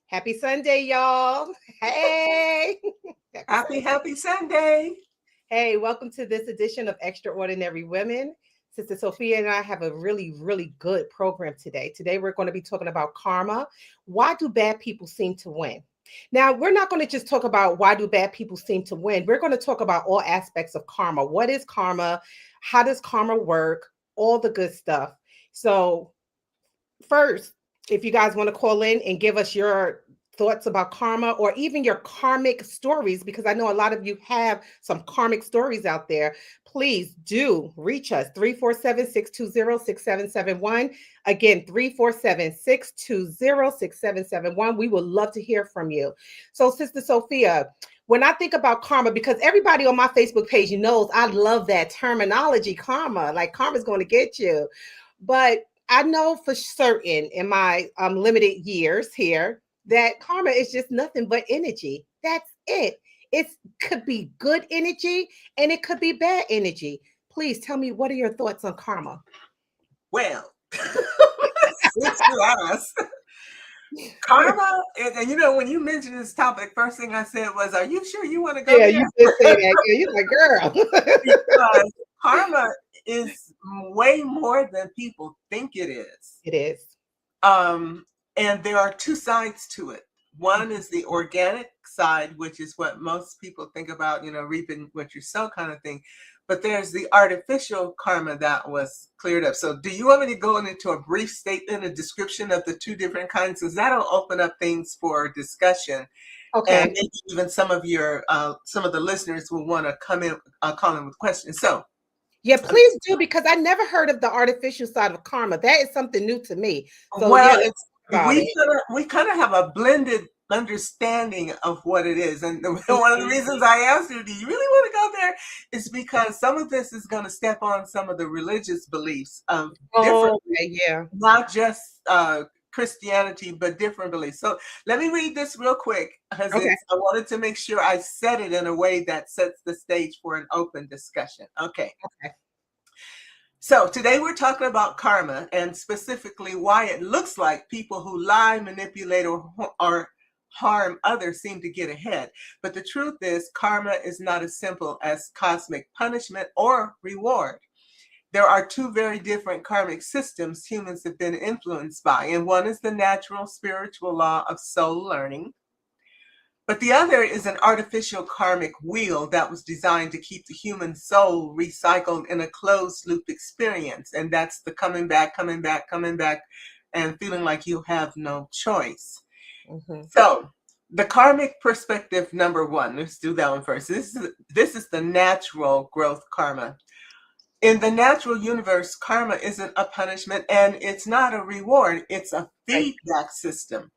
Happy Sunday, y'all. Hey. Happy Happy, Sunday. happy Sunday. Hey, welcome to this edition of Extraordinary Women. Sister Sophia and I have a really good program today. Today, we're going to be talking about karma. Why do bad people seem to win? Now, we're not going to just talk about why do bad people seem to win. We're going to talk about all aspects of karma. What is karma? How does karma work? All the good stuff. So, first, if you guys want to call in and give us your thoughts about karma or even your karmic stories, because I know a lot of you have some karmic stories out there, please do reach us 347-620-6771. Again, 347-620-6771. We would love to hear from you. So, Sister Sophia, when I think about karma, because everybody on my Facebook page knows I love that terminology, karma, like karma's going to get you. But I know for certain in my limited years here that karma is just nothing but energy. That's it. It could be good energy and it could be bad energy. Please tell me, what are your thoughts on karma? Well, since you asked, karma, and when you mentioned this topic, first thing I said was, "Are you sure you want to go Yeah, there?" you did say that. Yeah, you're like, girl. Because karma is way more than people think it is. It is. Um, and there are two sides to it. One is the organic side, which is what most people think about, reaping what you sow kind of thing. But there's the artificial karma that was cleared up. So do you want me to go into a brief statement, a description of the two different kinds? Because that'll open up things for discussion. And Okay. maybe even some of the listeners will want to come in, call in with questions. So, Yeah, please do, because I never heard of the artificial side of karma. That is something new to me. So yeah, well, let's it's talk about it. we kind of have a blended understanding of what it is, and one of the Mhm. reasons I asked you, do you really want to go there, is because some of this is going to step on some of the religious beliefs of different, Oh, okay, yeah. not just Christianity, but different beliefs. So let me read this real quick because Okay. I wanted to make sure I said it in a way that sets the stage for an open discussion. Okay. Okay. So today we're talking about karma and specifically why it looks like people who lie, manipulate, or harm others seem to get ahead. But the truth is, karma is not as simple as cosmic punishment or reward. There are two very different karmic systems humans have been influenced by, and one is the natural spiritual law of soul learning. But the other is an artificial karmic wheel that was designed to keep the human soul recycled in a closed loop experience. And that's the coming back, coming back, coming back, and feeling like you have no choice. Mhm. So the karmic perspective number one, let's do that one first. This is the natural growth karma. In the natural universe, karma isn't a punishment and it's not a reward. It's a Right. feedback system.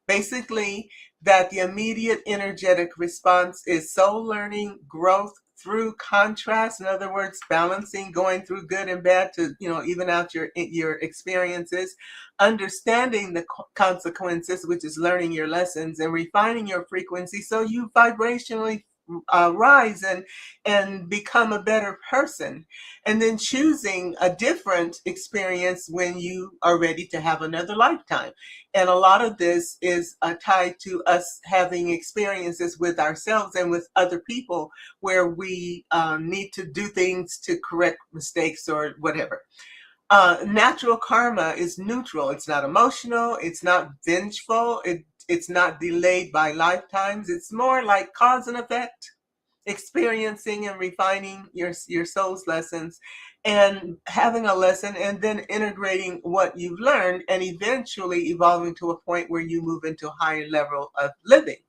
Basically, that the immediate energetic response is soul learning growth through contrast. In other words, balancing, going through good and bad to even out your experiences, understanding the consequences, which is learning your lessons and refining your frequency so you vibrationally rise and become a better person, and then choosing a different experience when you are ready to have another lifetime. And a lot of this is tied to us having experiences with ourselves and with other people where we need to do things to correct mistakes or whatever. Natural karma is neutral. It's not emotional. It's not vengeful. It's not delayed by lifetimes. It's more like cause and effect, experiencing and refining your soul's lessons and having a lesson and then integrating what you've learned and eventually evolving to a point where you move into a higher level of living.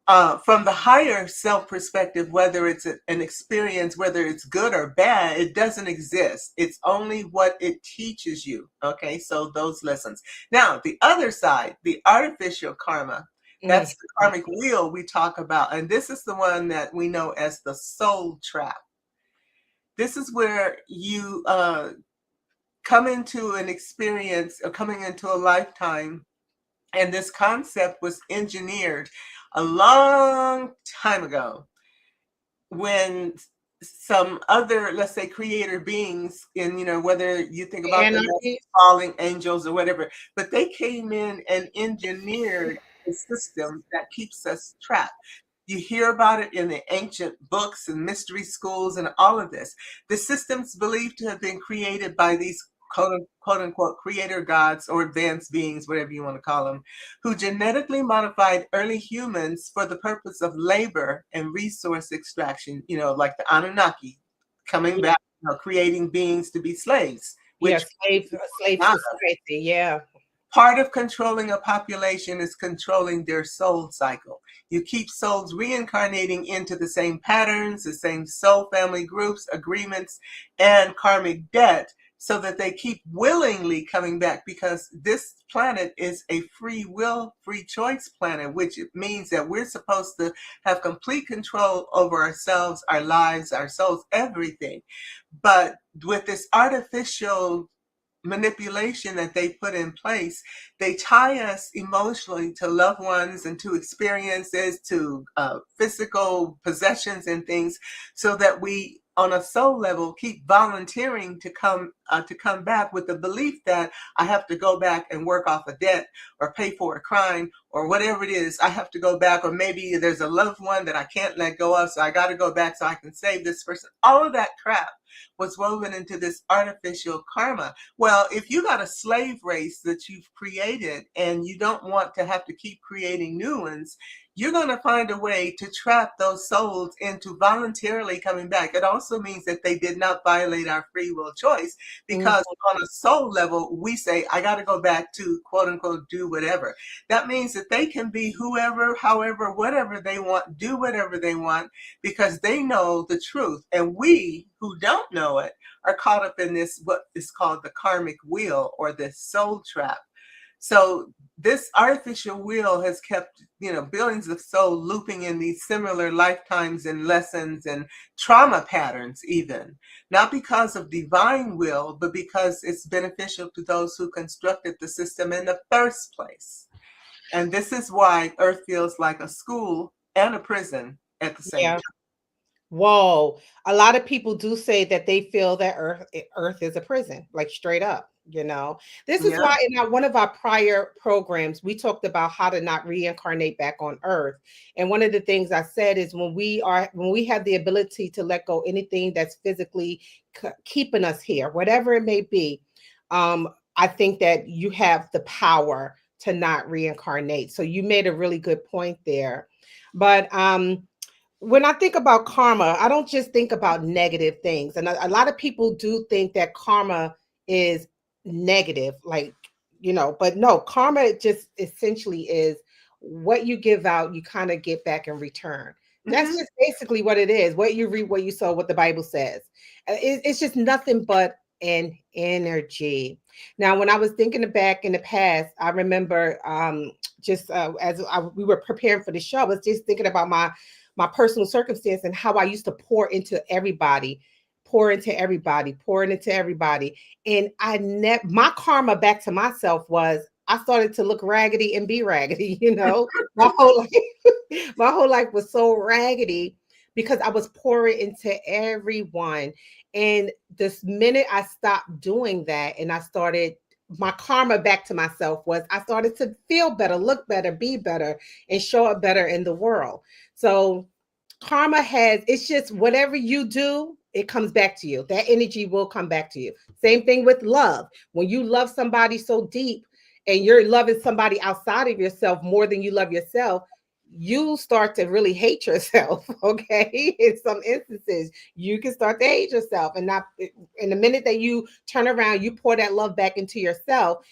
From the higher self perspective, whether it's an experience, whether it's good or bad, it doesn't exist. It's only what it teaches you. Okay, so those lessons. Now, the other side, the artificial karma, Mhm. that's the karmic wheel we talk about. And this is the one that we know as the soul trap. This is where you come into an experience or coming into a lifetime. And this concept was engineered a long time ago when some other, let's say, creator beings, in whether you think about them as Anarchy. falling angels or whatever, but they came in and engineered a system that keeps us trapped. You hear about it in the ancient books and mystery schools and all of this. The systems believed to have been created by these quote unquote creator gods or advanced beings, whatever you want to call them, who genetically modified early humans for the purpose of labor and resource extraction, like the Anunnaki coming Yeah, back, creating beings to be slaves, yeah, which slave society. Yeah, part of controlling a population is controlling their soul cycle. You keep souls reincarnating into the same patterns, the same soul family groups, agreements, and karmic debt so that they keep willingly coming back, because this planet is a free will, free choice planet, which means that we're supposed to have complete control over ourselves, our lives, our souls, everything. But with this artificial manipulation that they put in place, they tie us emotionally to loved ones and to experiences, to physical possessions and things, so that we on a soul level keep volunteering to come back with the belief that I have to go back and work off a debt or pay for a crime or whatever it is. I have to go back, or maybe there's a loved one that I can't let go of, so I got to go back so I can save this person. All of that crap was woven into this artificial karma. Well, if you got a slave race that you've created and you don't want to have to keep creating new ones, you're going to find a way to trap those souls into voluntarily coming back. It also means that they did not violate our free will choice, mhm, because on a soul level, we say, I got to go back to quote unquote do whatever. That means that they can be whoever, however, whatever they want, do whatever they want, because they know the truth. And we who don't know it are caught up in this, what is called the karmic wheel, or this soul trap. So this artificial wheel has kept, billions of souls looping in these similar lifetimes and lessons and trauma patterns, even not because of divine will, but because it's beneficial to those who constructed the system in the first place. And this is why Earth feels like a school and a prison at the same yeah. time. Whoa. A lot of people do say that they feel that Earth is a prison, like straight up, you know. This is Yeah. why in one of our prior programs, we talked about how to not reincarnate back on Earth. And one of the things I said is when we have the ability to let go anything that's physically keeping us here, whatever it may be, I think that you have the power to not reincarnate. So you made a really good point there. But when I think about karma, I don't just think about negative things. And a lot of people do think that karma is negative, like, but no, karma just essentially is what you give out, you kind of get back in return. That's Hmm. just basically what it is. What you reap, what you sow, what the Bible says. It's just nothing but an energy. Now, when I was thinking back in the past, I remember just we were preparing for the show, I was just thinking about my personal circumstance and how I used to pour into everybody, pouring into everybody. And my karma back to myself was I started to look raggedy and be raggedy, My whole life, my whole life was so raggedy because I was pouring into everyone. And this minute I stopped doing that and I started my karma back to myself was I started to feel better, look better, be better, and show up better in the world. So karma it's just whatever you do, it comes back to you. That energy will come back to you. Same thing with love. When you love somebody so deep and you're loving somebody outside of yourself more than you love yourself, you start to really hate yourself. Okay. In some instances, you can start to hate yourself. And not in the minute that you turn around, you pour that love back into yourself,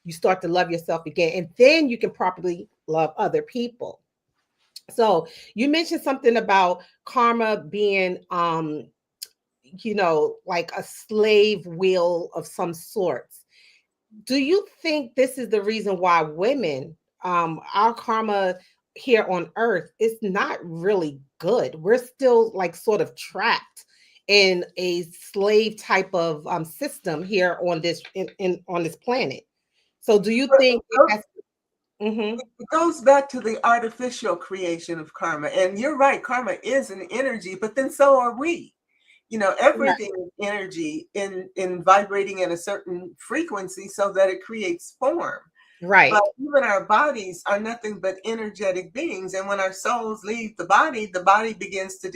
you start to love yourself again. And then you can properly love other people. So you mentioned something about karma being like a slave wheel of some sorts. Do you think this is the reason why women, our karma here on earth is not really good? We're still like sort of trapped in a slave type of system here on on this planet. So do you think it has? Mhm. It goes back to the artificial creation of karma. And you're right, karma is an energy, but then so are we. Right. Everything is energy in vibrating at a certain frequency so that it creates form. Right. But even our bodies are nothing but energetic beings. And when our souls leave the body begins to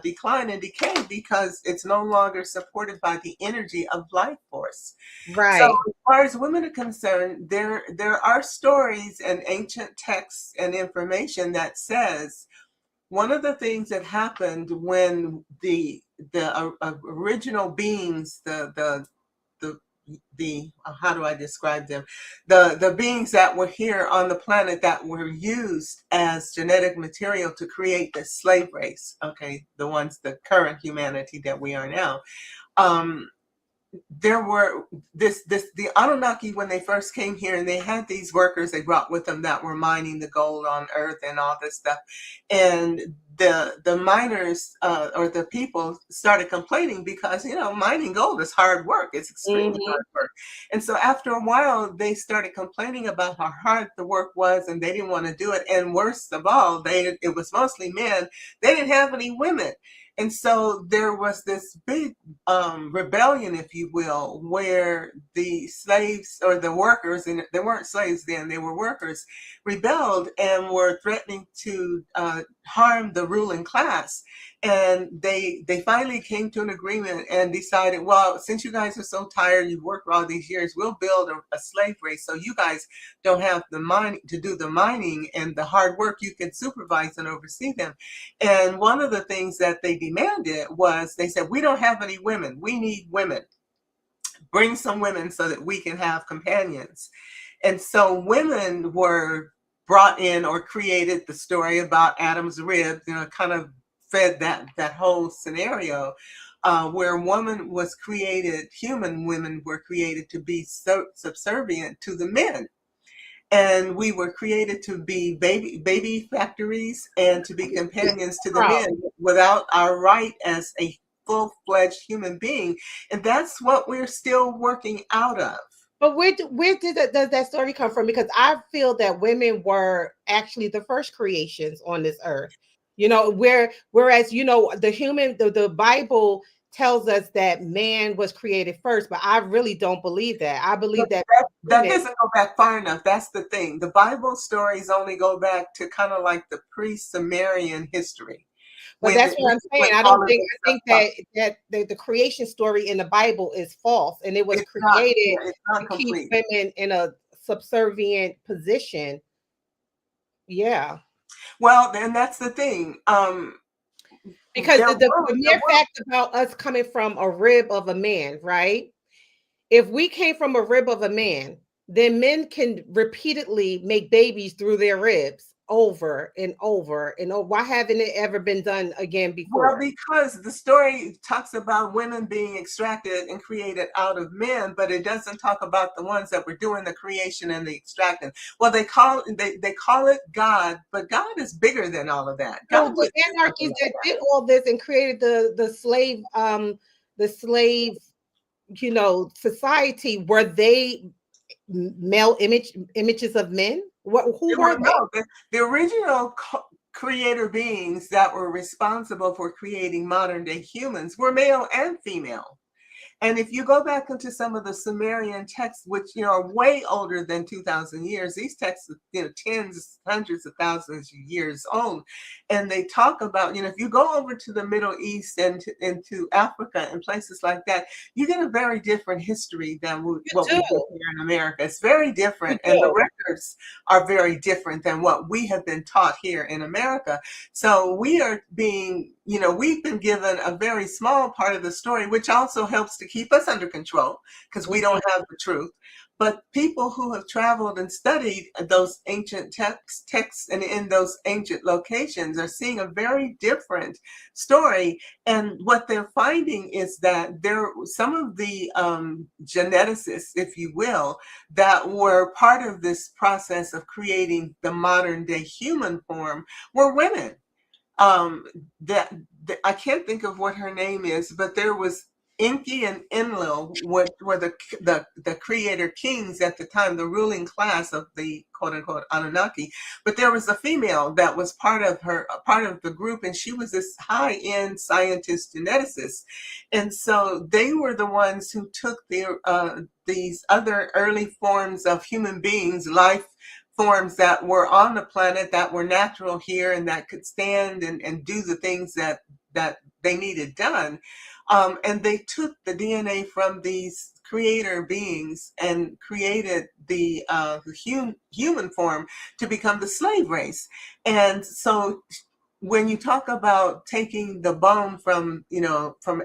decline and decay because it's no longer supported by the energy of life force. So Right. as far as women are concerned, there are stories and ancient texts and information that says one of the things that happened when the original beings, the how do I describe them? The beings that were here on the planet that were used as genetic material to create the slave race, okay, the current humanity that we are now. Um, there were the Anunnaki when they first came here, and they had these workers they brought with them that were mining the gold on Earth and all this stuff, and the miners or the people started complaining because mining gold is hard work. It's extremely Hmm. hard work, and so after a while they started complaining about how hard the work was, and they didn't want to do it. And worst of all, it was mostly men. They didn't have any women. And so there was this big rebellion, if you will, where the slaves or the workers, and they weren't slaves then, they were workers, rebelled and were threatening to harm the ruling class. And they finally came to an agreement and decided, well, since you guys are so tired, you've worked for all these years, we'll build a slave race so you guys don't have the money to do the mining and the hard work. You can supervise and oversee them. And one of the things that they demanded was, they said, we don't have any women. We need women. Bring some women so that we can have companions. And so women were brought in, or created the story about Adam's rib, kind of fed that whole scenario, where woman was created, human women were created to be subservient to the men. And we were created to be baby factories and to be companions to the men without our right as a full-fledged human being. And that's what we're still working out of. But does that story come from? Because I feel that women were actually the first creations on this earth. Whereas the Bible tells us that man was created first, but I really don't believe that. I believe that That doesn't go back far enough. That's the thing. The Bible stories only go back to kind of like the pre-Sumerian history. But that's what I'm saying. I think that the creation story in the Bible is false, and it was created it's not to keep complete. women in a subservient position. Yeah. Well, then that's the thing. Because the mere fact about us coming from a rib of a man, right? If we came from a rib of a man, then men can repeatedly make babies through their ribs over and over and over. Why haven't it ever been done again Well, before? because the story talks about women being extracted and created out of men, but it doesn't talk about the ones that were doing the creation and the extracting. Well, they call it God, but God is bigger than all of that. So God the was anarchists that did all this and created the slave society, were they male images of men? Who were they? no, the original creator beings that were responsible for creating modern day humans were male and female. And if you go back into some of the Sumerian texts, which are way older than 2,000 years, these texts are tens, hundreds of thousands of years old, and they talk about if you go over to the Middle East and into Africa and places like that, you get a very different history than what we get here in America. It's very different, and the records are very different than what we have been taught here in America. So we are being we've been given a very small part of the story, which also helps to keep us under control because we don't have the truth. But people who have traveled and studied those ancient texts and in those ancient locations are seeing a very different story. And what they're finding is that some of the geneticists, if you will, that were part of this process of creating the modern day human form were women. That I can't think of what her name is, but there was Enki and Enlil were the creator kings at the time, the ruling class of the quote unquote Anunnaki. But there was a female that was part of the group, and she was this high end scientist geneticist. And so they were the ones who took these other early forms of human beings, life forms that were on the planet, that were natural here, and that could stand and do the things that they needed done. And they took the DNA from these creator beings and created the human form to become the slave race. And so when you talk about taking the bone from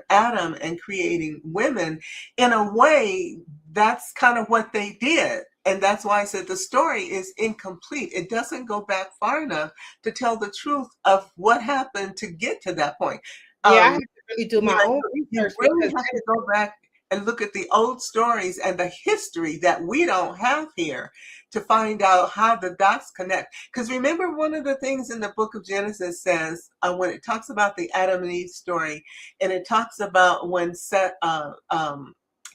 Adam and creating women, in a way, that's kind of what they did. And that's why I said the story is incomplete. It doesn't go back far enough to tell the truth of what happened to get to that point. Yeah, I have to really do my own You research really because have to go back and look at the old stories and the history that we don't have here to find out how the dots connect. Because remember, one of the things in the book of Genesis says, when it talks about the Adam and Eve story, and it talks about when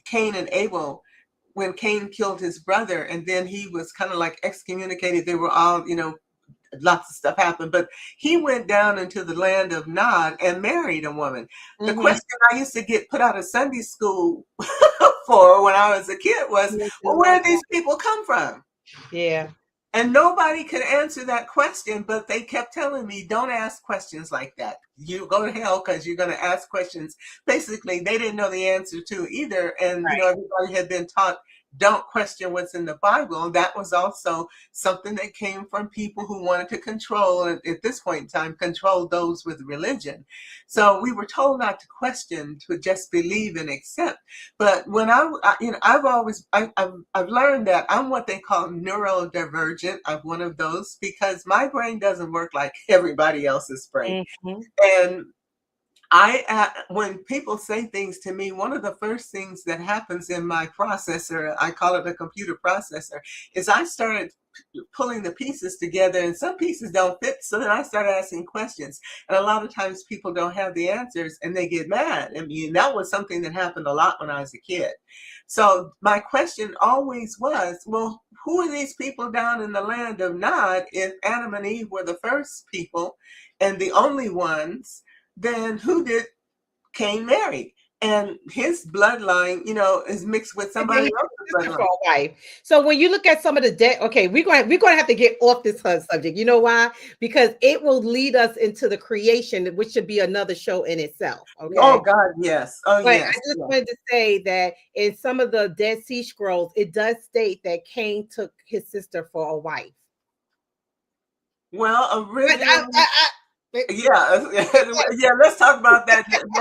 Cain and Abel, when Cain killed his brother, and then he was kind of like excommunicated. They were all, lots of stuff happened, but he went down into the land of Nod and married a woman. The question I used to get put out of Sunday school for when I was a kid was, well, where did these people come from? Yeah. And nobody could answer that question, but they kept telling me, don't ask questions like that. You go to hell because you're going to ask questions. Basically, they didn't know the answer to either. And, everybody had been taught, don't question what's in the Bible. That was also something that came from people who wanted to control, and at this point in time, control those with religion. So we were told not to question, to just believe and accept. But when I've learned that I'm what they call neurodivergent. I'm one of those because my brain doesn't work like everybody else's brain. And when people say things to me, one of the first things that happens in my processor, I call it a computer processor, is I started pulling the pieces together, and some pieces don't fit. So then I start asking questions, and a lot of times people don't have the answers and they get mad. I mean, that was something that happened a lot when I was a kid. So my question always was, well, who are these people down in the land of Nod? If Adam and Eve were the first people and the only ones, then who did Cain marry? And his bloodline, is mixed with somebody else's bloodline. So when you look at some of the dead, okay, we're going to have to get off this subject. You know why? Because it will lead us into the creation, which should be another show in itself. Okay. Oh God, yes. Oh but yes. I just wanted to say that in some of the Dead Sea Scrolls, it does state that Cain took his sister for a wife. Well, originally. Yeah, let's talk about that because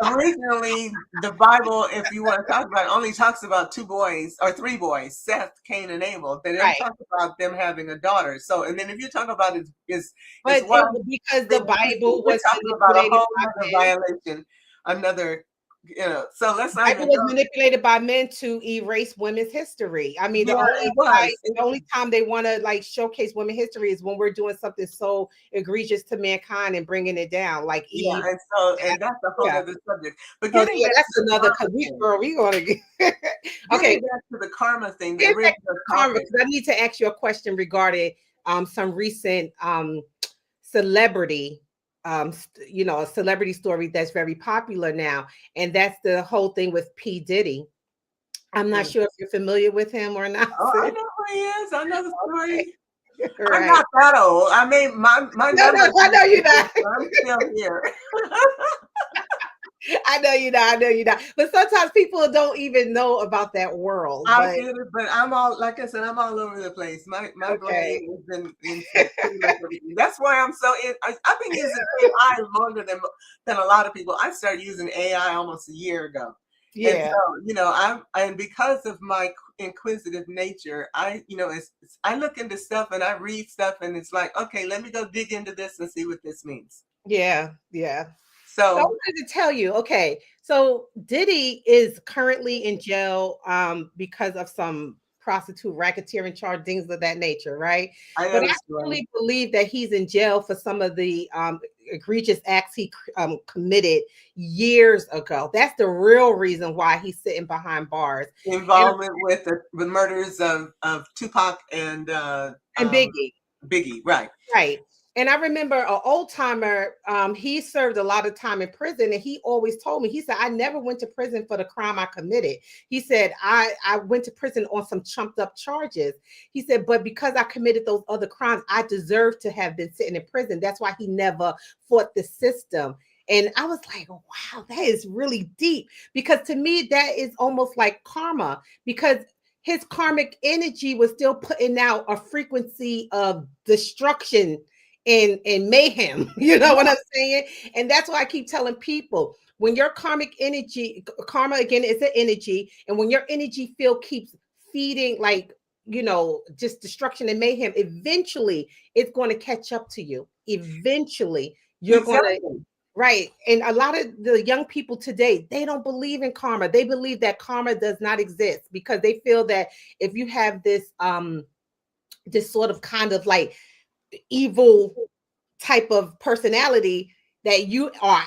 originally the Bible, if you want to talk about it, only talks about 2 boys or 3 boys, Seth, Cain, and Abel. They don't talk about them having a daughter. So, and then if you talk about his wife, because the Bible was talking about a whole other violation, another. So let's not even was manipulated by men to erase women's history. I mean, the only time they want to showcase women's history is when we're doing something so egregious to mankind and bringing it down, like Eve. And that's a whole other subject. But that's another, because we going to get okay. Back to the karma thing. Karma, because I need to ask you a question regarding some recent celebrity. A celebrity story that's very popular now, and that's the whole thing with P. Diddy. I'm not sure if you're familiar with him or not. Oh, I know who he is. I know the story. Right. I'm not that old. I mean, my I know you're not. I'm still here. I know you're not. But sometimes people don't even know about that world. I get it, but I'm all, like I said, I'm all over the place. My brain has been in everything. That's why I'm so in. I've been using AI longer than a lot of people. I started using AI almost a year ago. Yeah. And so, and because of my inquisitive nature, I look into stuff and I read stuff, and it's like, okay, let me go dig into this and see what this means. Yeah. So I wanted to tell you, okay, so Diddy is currently in jail because of some prostitute racketeering charge, things of that nature, right? But I really believe that he's in jail for some of the egregious acts he committed years ago. That's the real reason why he's sitting behind bars. Involvement with the murders of Tupac And Biggie. Biggie, right. Right. And I remember an old timer, he served a lot of time in prison, and he always told me, he said, I never went to prison for the crime I committed. He said, I went to prison on some chumped up charges. He said, but because I committed those other crimes, I deserve to have been sitting in prison. That's why he never fought the system. And I was like, wow, that is really deep, because to me, that is almost like karma, because his karmic energy was still putting out a frequency of destruction and mayhem. You know what I'm saying? And that's why I keep telling people, when your karmic energy, karma again is an energy, and when your energy field keeps feeding, like, just destruction and mayhem, eventually it's going to catch up to you. Eventually you're going to. Right. And a lot of the young people today, they don't believe in karma. They believe that karma does not exist, because they feel that if you have this this sort of kind of like evil type of personality, that you are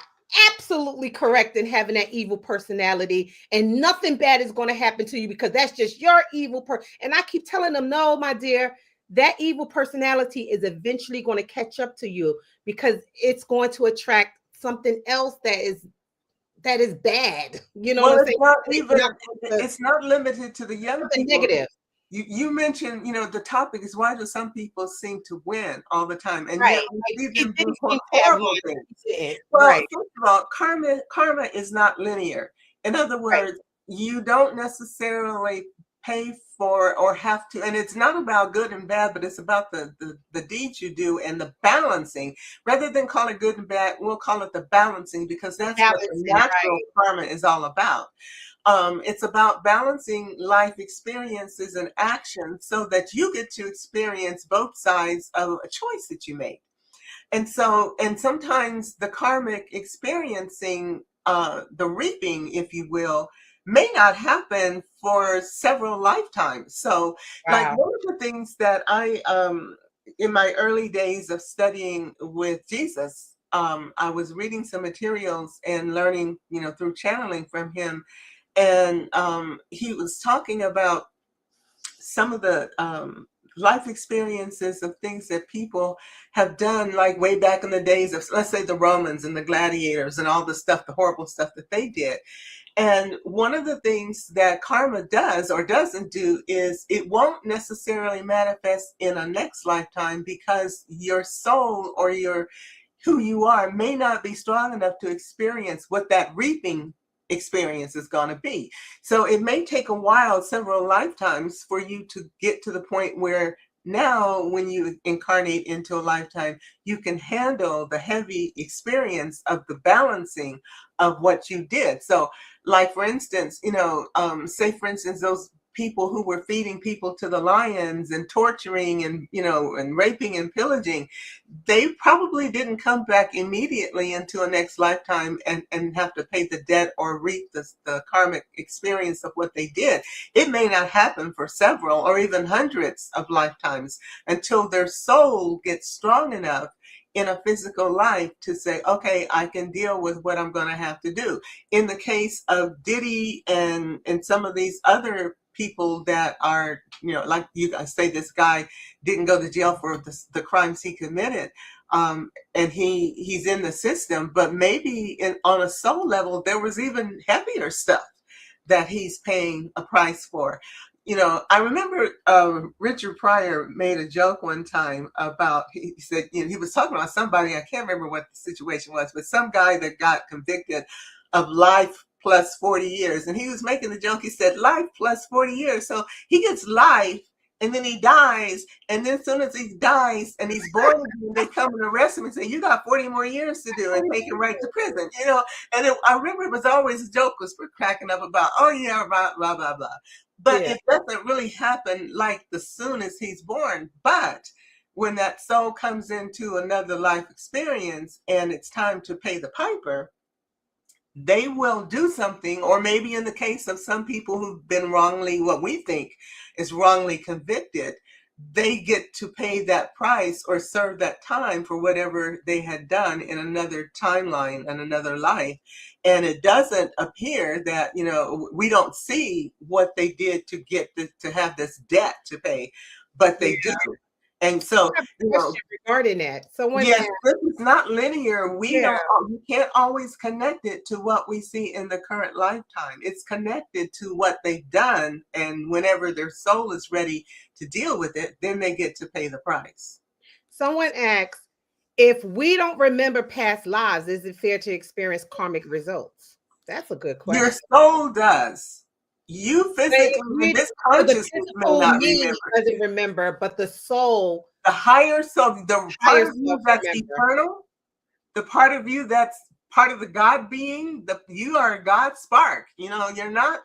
absolutely correct in having that evil personality, and nothing bad is going to happen to you, because that's just your evil person. And I keep telling them, no, my dear, that evil personality is eventually going to catch up to you, because it's going to attract something else that is bad. You know what I'm saying? It's not limited to the young people. Negative. You mentioned, the topic is, why do some people seem to win all the time? And right. yet we see them do horrible things. Well, right. First of all, karma is not linear. In other words, you don't necessarily pay for or have to, and it's not about good and bad, but it's about the deeds you do and the balancing. Rather than call it good and bad, we'll call it the balancing, because that's what the natural karma is all about. It's about balancing life experiences and actions so that you get to experience both sides of a choice that you make. And sometimes the karmic experiencing, the reaping, if you will, may not happen for several lifetimes. So like one of the things that I, in my early days of studying with Jesus, I was reading some materials and learning, through channeling from him. And he was talking about some of the life experiences of things that people have done, like way back in the days of, let's say, the Romans and the gladiators and all the stuff, the horrible stuff that they did. And one of the things that karma does or doesn't do is it won't necessarily manifest in a next lifetime, because your soul or who you are may not be strong enough to experience what that reaping experience is going to be. So it may take a while, several lifetimes, for you to get to the point where now when you incarnate into a lifetime, you can handle the heavy experience of the balancing of what you did. So like, for instance, say, for instance, those people who were feeding people to the lions and torturing and, and raping and pillaging, they probably didn't come back immediately into a next lifetime and have to pay the debt or reap the karmic experience of what they did. It may not happen for several or even hundreds of lifetimes until their soul gets strong enough in a physical life to say, okay, I can deal with what I'm going to have to do. In the case of Diddy and some of these other people that are, like you guys say, this guy didn't go to jail for the crimes he committed, and he's in the system, but maybe on a soul level, there was even heavier stuff that he's paying a price for. I remember Richard Pryor made a joke one time about, he said, he was talking about somebody, I can't remember what the situation was, but some guy that got convicted of life plus 40 years. And he was making the joke, he said, life plus 40 years. So he gets life, and then he dies. And then as soon as he dies and he's born again, they come and arrest him and say, you got 40 more years to do, and take him right to prison. And I remember it was always a joke, was cracking up about, oh yeah, blah, blah, blah, blah. But it doesn't really happen like the soon as he's born. But when that soul comes into another life experience and it's time to pay the piper, they will do something. Or maybe in the case of some people who've been wrongly, what we think is wrongly convicted, they get to pay that price or serve that time for whatever they had done in another timeline and another life. And it doesn't appear that, we don't see what they did to get to have this debt to pay, but Yeah. they do. And so, I have a question regarding that. Someone yes, asked, this is not linear. yeah, We can't always connect it to what we see in the current lifetime. It's connected to what they've done, and whenever their soul is ready to deal with it, then they get to pay the price. someone asks, if we don't remember past lives, is it fair to experience karmic results? That's a good question. Your soul does. You physically, this So the consciousness may physical not me remember. doesn't remember, but the soul, The higher soul, the part of you self that's remember. eternal, the part of you that's part of the God being, you are a God spark. You're not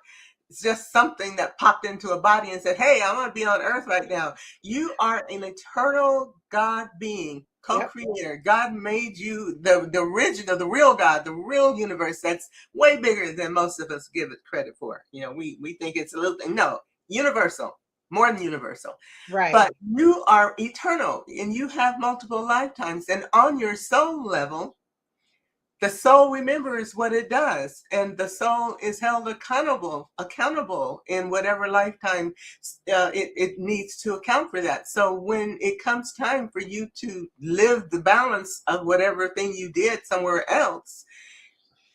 just something that popped into a body and said, hey, I want to be on earth right now. You are an eternal God being, co-creator. Yep. God made you the original, the real God, the real universe that's way bigger than most of us give it credit for. We think it's a little thing. No, universal. More than universal. Right. But you are eternal and you have multiple lifetimes. And on your soul level, the soul remembers what it does, and the soul is held accountable in whatever lifetime it needs to account for that. So when it comes time for you to live the balance of whatever thing you did somewhere else,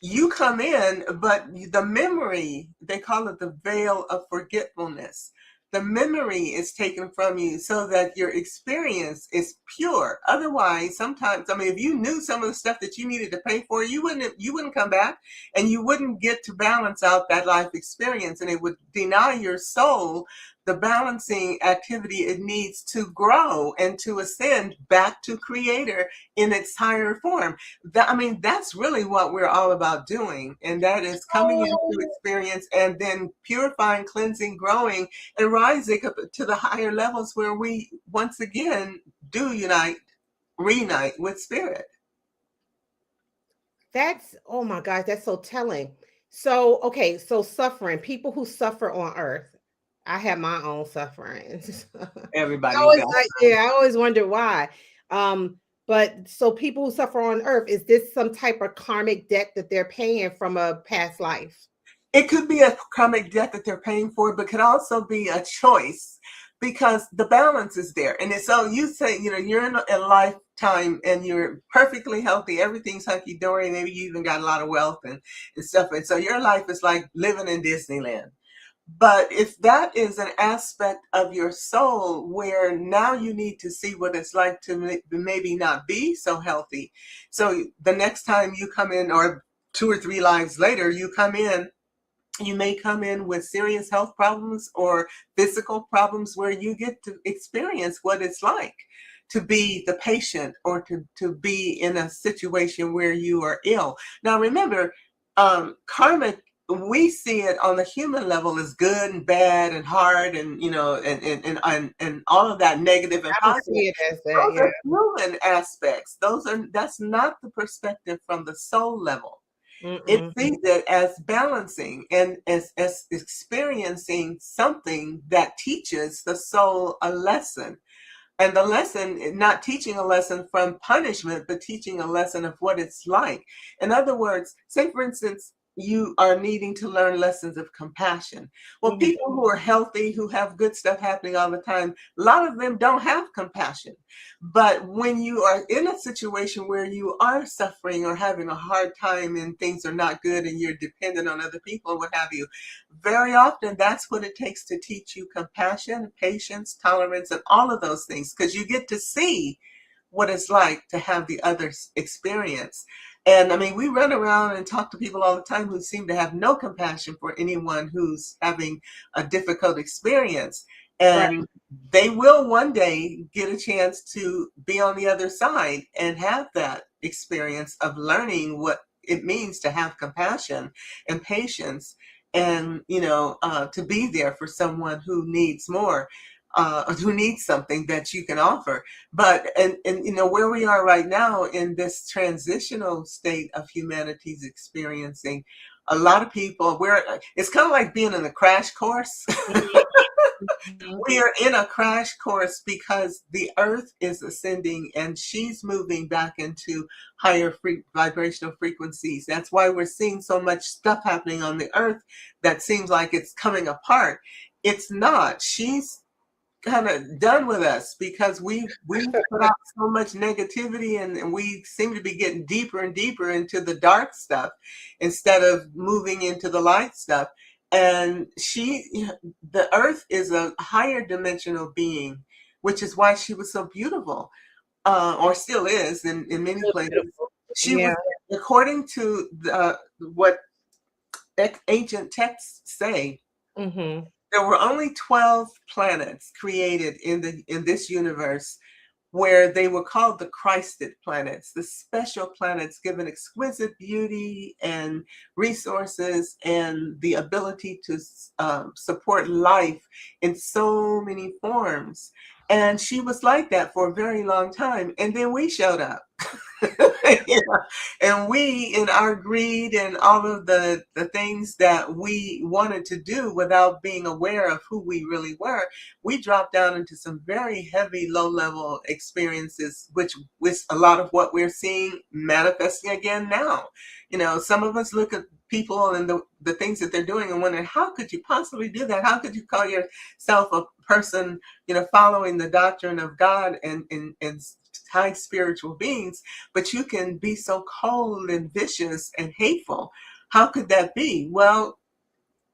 you come in, but the memory, they call it the veil of forgetfulness. The memory is taken from you so that your experience is pure. Otherwise, sometimes, if you knew some of the stuff that you needed to pay for, you wouldn't come back, and you wouldn't get to balance out that life experience, and it would deny your soul the balancing activity it needs to grow and to ascend back to Creator in its higher form. That's really what we're all about doing, and that is coming into experience and then purifying, cleansing, growing, and rising up to the higher levels where we once again do reunite with Spirit. Oh my gosh, that's so telling. So, okay, so suffering, people who suffer on earth. I have my own suffering. Everybody I always wonder why. But so people who suffer on earth, is this some type of karmic debt that they're paying from a past life? It could be a karmic debt that they're paying for, but could also be a choice, because the balance is there. And so you say, you're in a lifetime and you're perfectly healthy, everything's hunky-dory, maybe you even got a lot of wealth and stuff. And so your life is like living in Disneyland. But if that is an aspect of your soul where now you need to see what it's like to maybe not be so healthy. So the next time you come in, or 2 or 3 lives later, you may come in with serious health problems or physical problems where you get to experience what it's like to be the patient or to be in a situation where you are ill. Now, remember, karma, we see it on the human level as good and bad and hard and, and all of that negative and positive. See it as that, those are human aspects. That's not the perspective from the soul level. It sees it as balancing and as experiencing something that teaches the soul a lesson. And the lesson, not teaching a lesson from punishment, but teaching a lesson of what it's like. In other words, say, for instance, you are needing to learn lessons of compassion. Well, people who are healthy, who have good stuff happening all the time, a lot of them don't have compassion. But when you are in a situation where you are suffering or having a hard time and things are not good and you're dependent on other people, what have you, very often that's what it takes to teach you compassion, patience, tolerance, and all of those things, because you get to see what it's like to have the other experience. And we run around and talk to people all the time who seem to have no compassion for anyone who's having a difficult experience. And they will one day get a chance to be on the other side and have that experience of learning what it means to have compassion and patience and, to be there for someone who needs more. Who needs something that you can offer. But and where we are right now in this transitional state of humanity's experiencing, a lot of people, it's kind of like being in a crash course. Mhm. We are in a crash course because the earth is ascending and she's moving back into higher vibrational frequencies. That's why we're seeing so much stuff happening on the earth that seems like it's coming apart. It's not. She's kind of done with us because we put out so much negativity, and we seem to be getting deeper and deeper into the dark stuff instead of moving into the light stuff. And the earth is a higher dimensional being, which is why she was so beautiful, or still is in many So places. beautiful. She was, Yeah. according to what ancient texts say, Hmm. there were only 12 planets created in this universe where they were called the Christed planets, the special planets given exquisite beauty and resources and the ability to support life in so many forms. And she was like that for a very long time. And then we showed up. And we, in our greed and all of the things that we wanted to do without being aware of who we really were, we dropped down into some very heavy low level experiences, which was a lot of what we're seeing manifesting again now. Some of us look at people and the things that they're doing and wonder, how could you possibly do that? How could you call yourself a person, following the doctrine of God and high spiritual beings, but you can be so cold and vicious and hateful? How could that be? Well,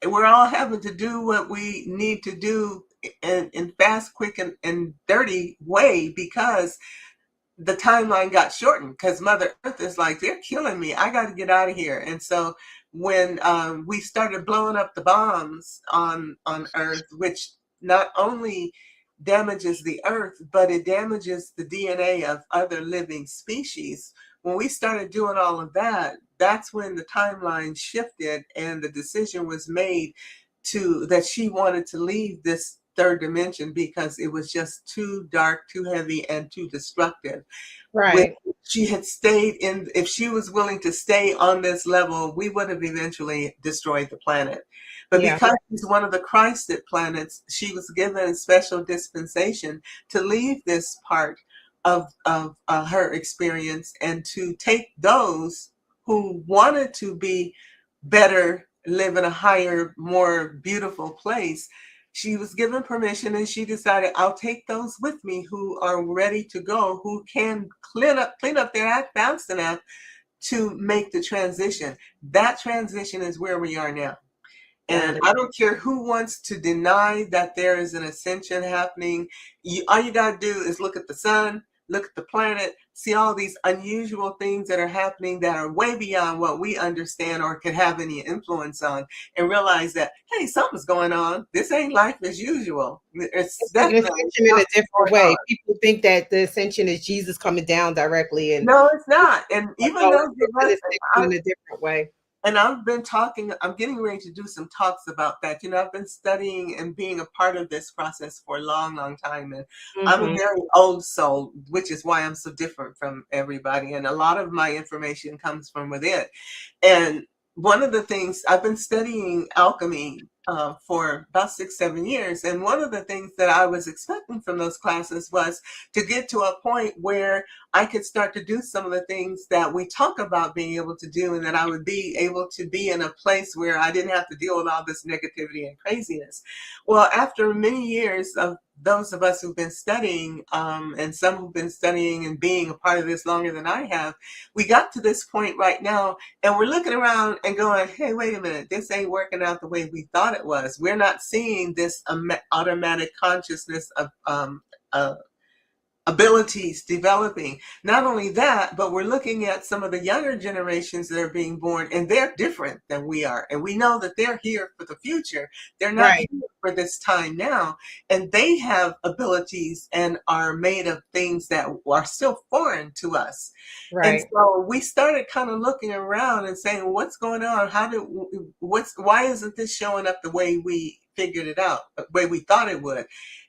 we're all having to do what we need to do in fast, quick, and dirty way because the timeline got shortened, because Mother Earth is like, they're killing me. I got to get out of here. And so when we started blowing up the bombs on Earth, which not only damages the Earth, but it damages the DNA of other living species. When we started doing all of that, that's when the timeline shifted and the decision was made that she wanted to leave this third dimension because it was just too dark, too heavy, and too destructive. If Right. she had if she was willing to stay on this level, we would have eventually destroyed the planet. But Yeah. because she's one of the Christed planets, she was given special dispensation to leave this part of her experience and to take those who wanted to be better, live in a higher, more beautiful place. She was given permission and she decided, I'll take those with me who are ready to go, who can clean up their act fast enough to make the transition. That transition is where we are now. Got And it. I don't care who wants to deny that there is an ascension happening. All you got to do is look at the sun, look at the planet, see all these unusual things that are happening that are way beyond what we understand or could have any influence on, and realize that, hey, something's going on. This ain't life as usual. It's It's like an definitely ascension in a something different going way. on. People think that the ascension is Jesus coming down directly, and No, it's not. And even no, those it's of an us, ascension in a different way. and I'm getting ready to do some talks about that. I've been studying and being a part of this process for a long, long time. And I'm a Hmm. very old soul, which is why I'm so different from everybody. And a lot of my information comes from within. And one of the things, I've been studying alchemy for about 6, 7 years. And one of the things that I was expecting from those classes was to get to a point where I could start to do some of the things that we talk about being able to do, and that I would be able to be in a place where I didn't have to deal with all this negativity and craziness. Well, after many years of those of us who've been studying, and some who've been studying and being a part of this longer than I have, we got to this point right now, and we're looking around and going, hey, wait a minute, this ain't working out the way we thought it was. We're not seeing this automatic consciousness of abilities developing. Not only that, but we're looking at some of the younger generations that are being born, and they're different than we are. And we know that they're here for the future. They're not Right. here for this time now. And they have abilities and are made of things that are still foreign to us. And Right. so we started kind of looking around and saying, what's going on? Why isn't this showing up the way we figured it out, the way we thought it would?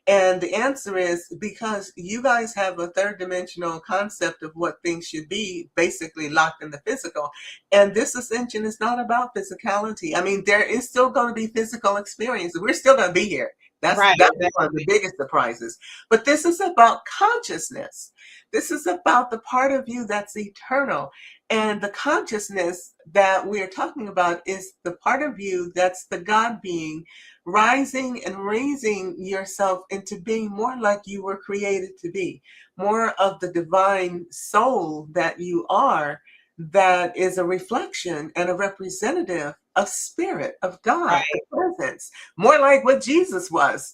And the answer is because you guys have a third dimensional concept of what things should be, basically locked in the physical. And this ascension is not about physicality. I mean, there is still going to be physical experience. We're still going to be here. That's Right. one of the biggest surprises. But this is about consciousness. This is about the part of you that's eternal. And the consciousness that we are talking about is the part of you that's the God being, rising and raising yourself into being more like you were created to be, more of the divine soul that you are, that is a reflection and a representative of spirit, of God, Right. the presence, more like what Jesus was.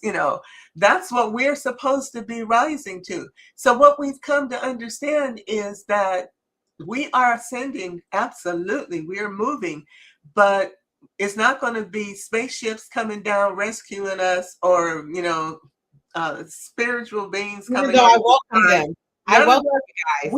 That's what we're supposed to be rising to. So what we've come to understand is that we are ascending, absolutely, we are moving, but it's not going to be spaceships coming down rescuing us, or spiritual beings Even coming though on I the welcome side. them. I None of welcome us. you guys.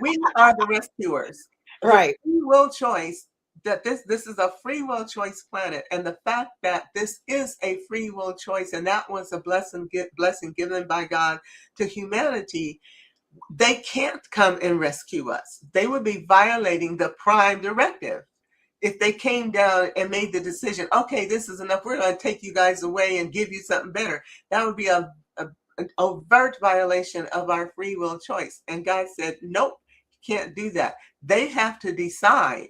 We are the rescuers. The Right. free will choice, that this is a free will choice planet, and the fact that this is a free will choice, and that was a blessing given by God to humanity. They can't come and rescue us. They would be violating the prime directive if they came down and made the decision, okay, this is enough, we're going to take you guys away and give you something better. That would be an overt violation of our free will choice. And God said, nope, you can't do that. They have to decide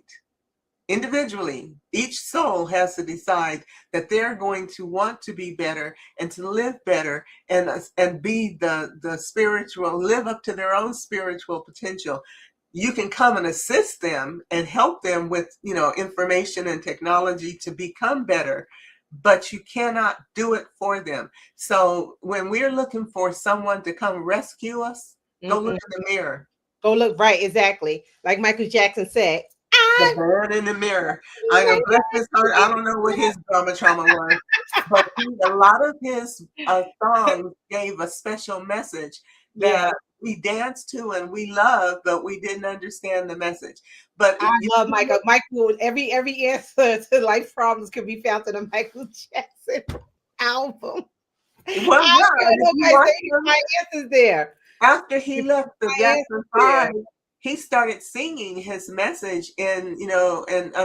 individually. Each soul has to decide that they're going to want to be better and to live better, and be the spiritual, live up to their own spiritual potential. You can come and assist them and help them with information and technology to become better, but you cannot do it for them. So when we're looking for someone to come rescue us, go look in the mirror. Go look. Right. Exactly. Like Michael Jackson said, The I'm man in the mirror. I know, bless his heart. I don't know what his trauma was, but a lot of his songs gave a special message yeah. that we danced to and we loved, but we didn't understand the message. But I love Michael. Michael, every answer to life problems can be found in the Michael Jackson album. well, I yeah, don't if know you if I watch say him, my answers there. after he left the My Jackson answers there. 5, he started singing his message. And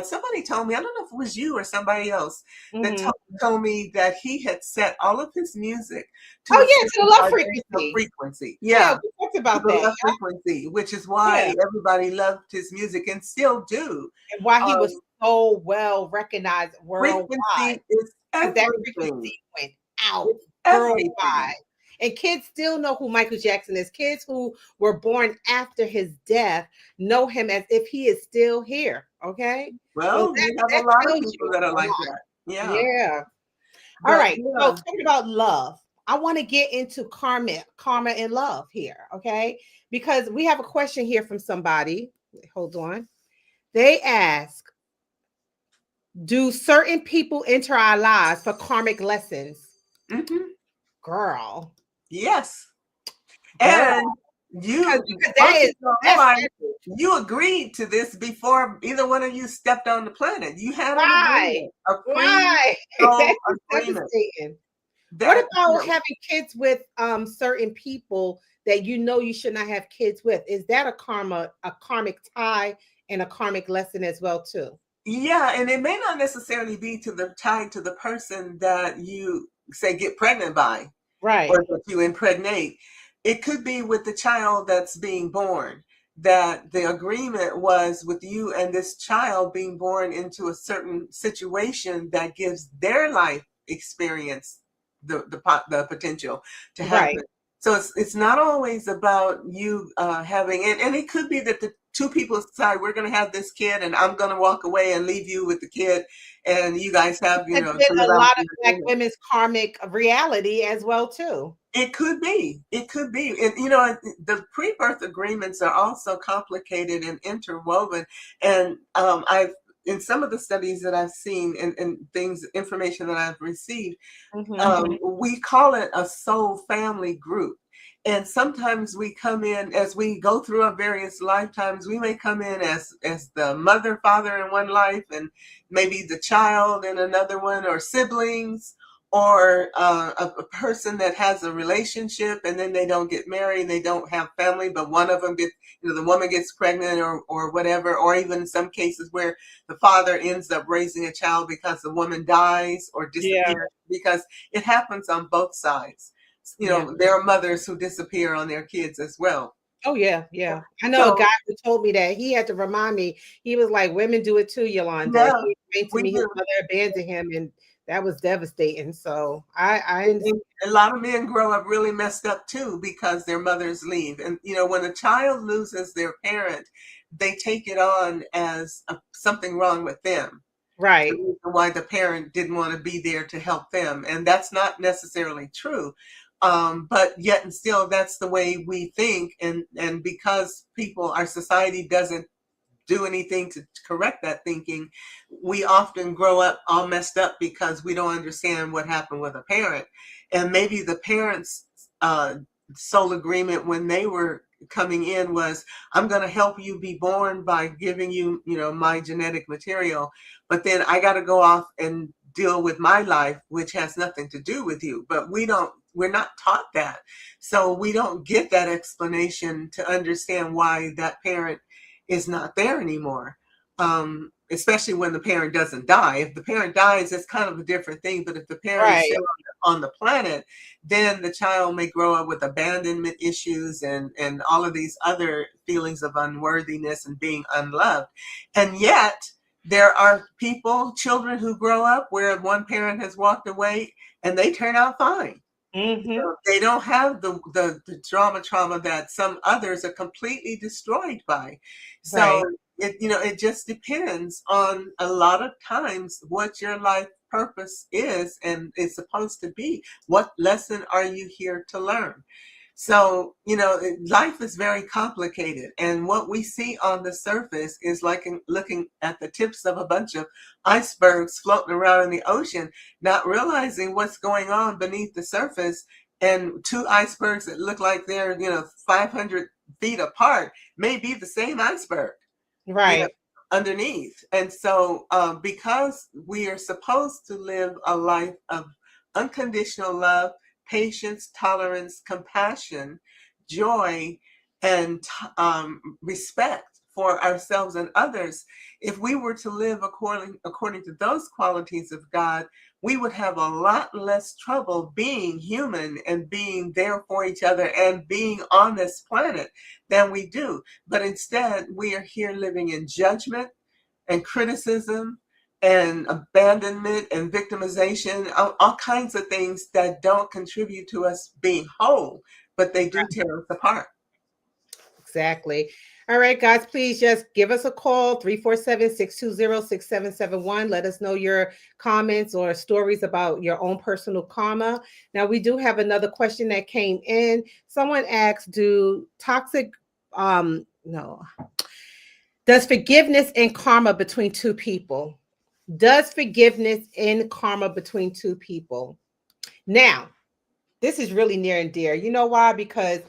somebody told me, I don't know if it was you or somebody else, that Mhm. told me that he had set all of his music to Oh a yeah, to the certain love vibrational frequency. frequency. Yeah, Yeah, we talked to about the that. love frequency, which is Yeah. why everybody loved his music and still do. And why he was Um, so well recognized worldwide. Frequency is Because that everything. frequency went out It's worldwide. everything. And kids still know who Michael Jackson is. Kids who were born after his death know him as if he is still here. Okay. So Well, we have a that lot of tells people you that are a like lot. that. Yeah. Yeah. All But right. So yeah. talking about love, I want to get into karma and love here. Okay. Because we have a question here from somebody. Hold on. They ask, do certain people enter our lives for karmic lessons? Hmm. Girl, Yes. girl, And because you that first is of all that's realize you agreed to this before either one of you stepped on the planet. You had an right, agreement, a free right. That soul is agreement. devastating. What That about having kids with certain people that you know you should not have kids with? Is that a karmic tie and a karmic lesson as well too? yeah, and it may not necessarily be tied to the person that you say get pregnant by, Right. or that you impregnate. It could be with the child that's being born, that the agreement was with you and this child being born into a certain situation that gives their life experience the potential to Right. happen. So it's not always about you having it, and it could be that the two people decide we're going to have this kid, and I'm going to walk away and leave you with the kid, and you guys have Has to been live a out lot of Black your. women's karmic reality as well too. It could be. It could be. And the pre-birth agreements are also complicated and interwoven. And I've in some of the studies that I've seen, and things, information that I've received, we call it a soul family group. And sometimes we come in, as we go through our various lifetimes, we may come in as the mother, father in one life, and maybe the child in another one, or siblings, or a person that has a relationship and then they don't get married and they don't have family, but one of them gets, the woman gets pregnant or whatever, or even in some cases where the father ends up raising a child because the woman dies or Yeah. disappears, because it happens on both sides. Yeah. There are mothers who disappear on their kids as well. Oh yeah, yeah. I know a So guy who told me that. He had to remind me. He was like, "Women do it too, Yolanda." yeah, He explained to we me his do. mother abandoned him, and that was devastating. So I understand. And a lot of men grow up really messed up too because their mothers leave. And when a child loses their parent, they take it on as something wrong with them. The Right, reason why the parent didn't want to be there to help them, and that's not necessarily true. But yet and still, that's the way we think, and because our society doesn't do anything to correct that thinking, we often grow up all messed up because we don't understand what happened with a parent. And maybe the parents' sole agreement when they were coming in was, I'm going to help you be born by giving you, my genetic material, but then I got to go off and deal with my life, which has nothing to do with you. But we're not taught that. So we don't get that explanation to understand why that parent is not there anymore. Especially when the parent doesn't die. If the parent dies, it's kind of a different thing. But if the parent is right, still on the planet, then the child may grow up with abandonment issues and all of these other feelings of unworthiness and being unloved. And yet, there are children who grow up where one parent has walked away and they turn out fine. hmm, They don't have the trauma that some others are completely destroyed by. So right, it just depends on a lot of times what your life purpose is and is supposed to be. What lesson are you here to learn? So, life is very complicated. And what we see on the surface is like looking at the tips of a bunch of icebergs floating around in the ocean, not realizing what's going on beneath the surface. And two icebergs that look like they're, 500 feet apart may be the same iceberg, you know, right. underneath. And so, because we are supposed to live a life of unconditional love, patience, tolerance, compassion, joy, and respect for ourselves and others, if we were to live according to those qualities of God, we would have a lot less trouble being human and being there for each other and being on this planet than we do. But instead, we are here living in judgment and criticism and abandonment and victimization, all kinds of things that don't contribute to us being whole, but they do tear us apart. Exactly. All right, guys, please just give us a call, 347-620-6771. Let us know your comments or stories about your own personal karma. Now, we do have another question that came in. Someone asked, no, does forgiveness and karma between two people? Does forgiveness end karma between two people? Now, this is really near and dear. You know why? Because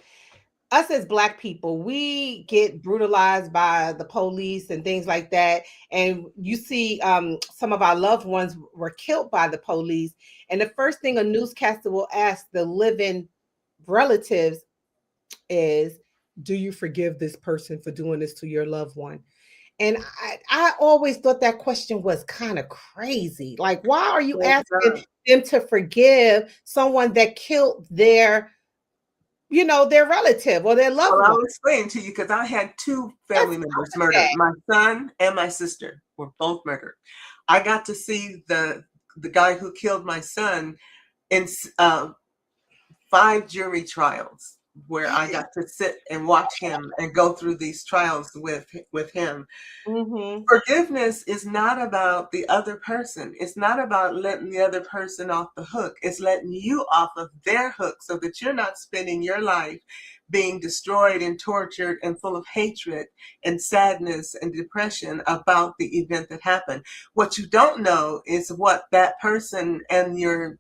us as Black people, we get brutalized by the police and things like that. And you see some of our loved ones were killed by the police. And the first thing a newscaster will ask the living relatives is, do you forgive this person for doing this to your loved one? And I always thought that question was kind of crazy. Like, why are you asking them to forgive someone that killed their relative or their loved Well, one? I'll explain to you because I had two That's family members sad. murdered. My son and my sister were both murdered. I got to see the guy who killed my son in 5 jury trials where I got to sit and watch him and go through these trials with him. Mm-hmm. Forgiveness is not about the other person. It's not about letting the other person off the hook. It's letting you off of their hook so that you're not spending your life being destroyed and tortured and full of hatred and sadness and depression about the event that happened. What you don't know is what that person and your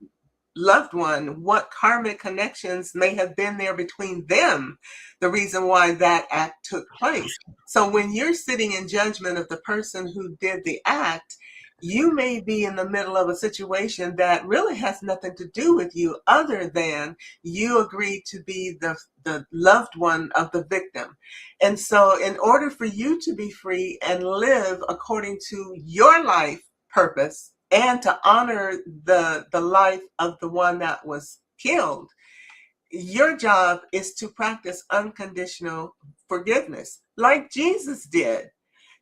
loved one, what karmic connections may have been there between them, the reason why that act took place. So when you're sitting in judgment of the person who did the act, You may be in the middle of a situation that really has nothing to do with you other than you agreed to be the loved one of the victim. And so in order for you to be free and live according to your life purpose and to honor the life of the one that was killed, your job is to practice unconditional forgiveness like Jesus did.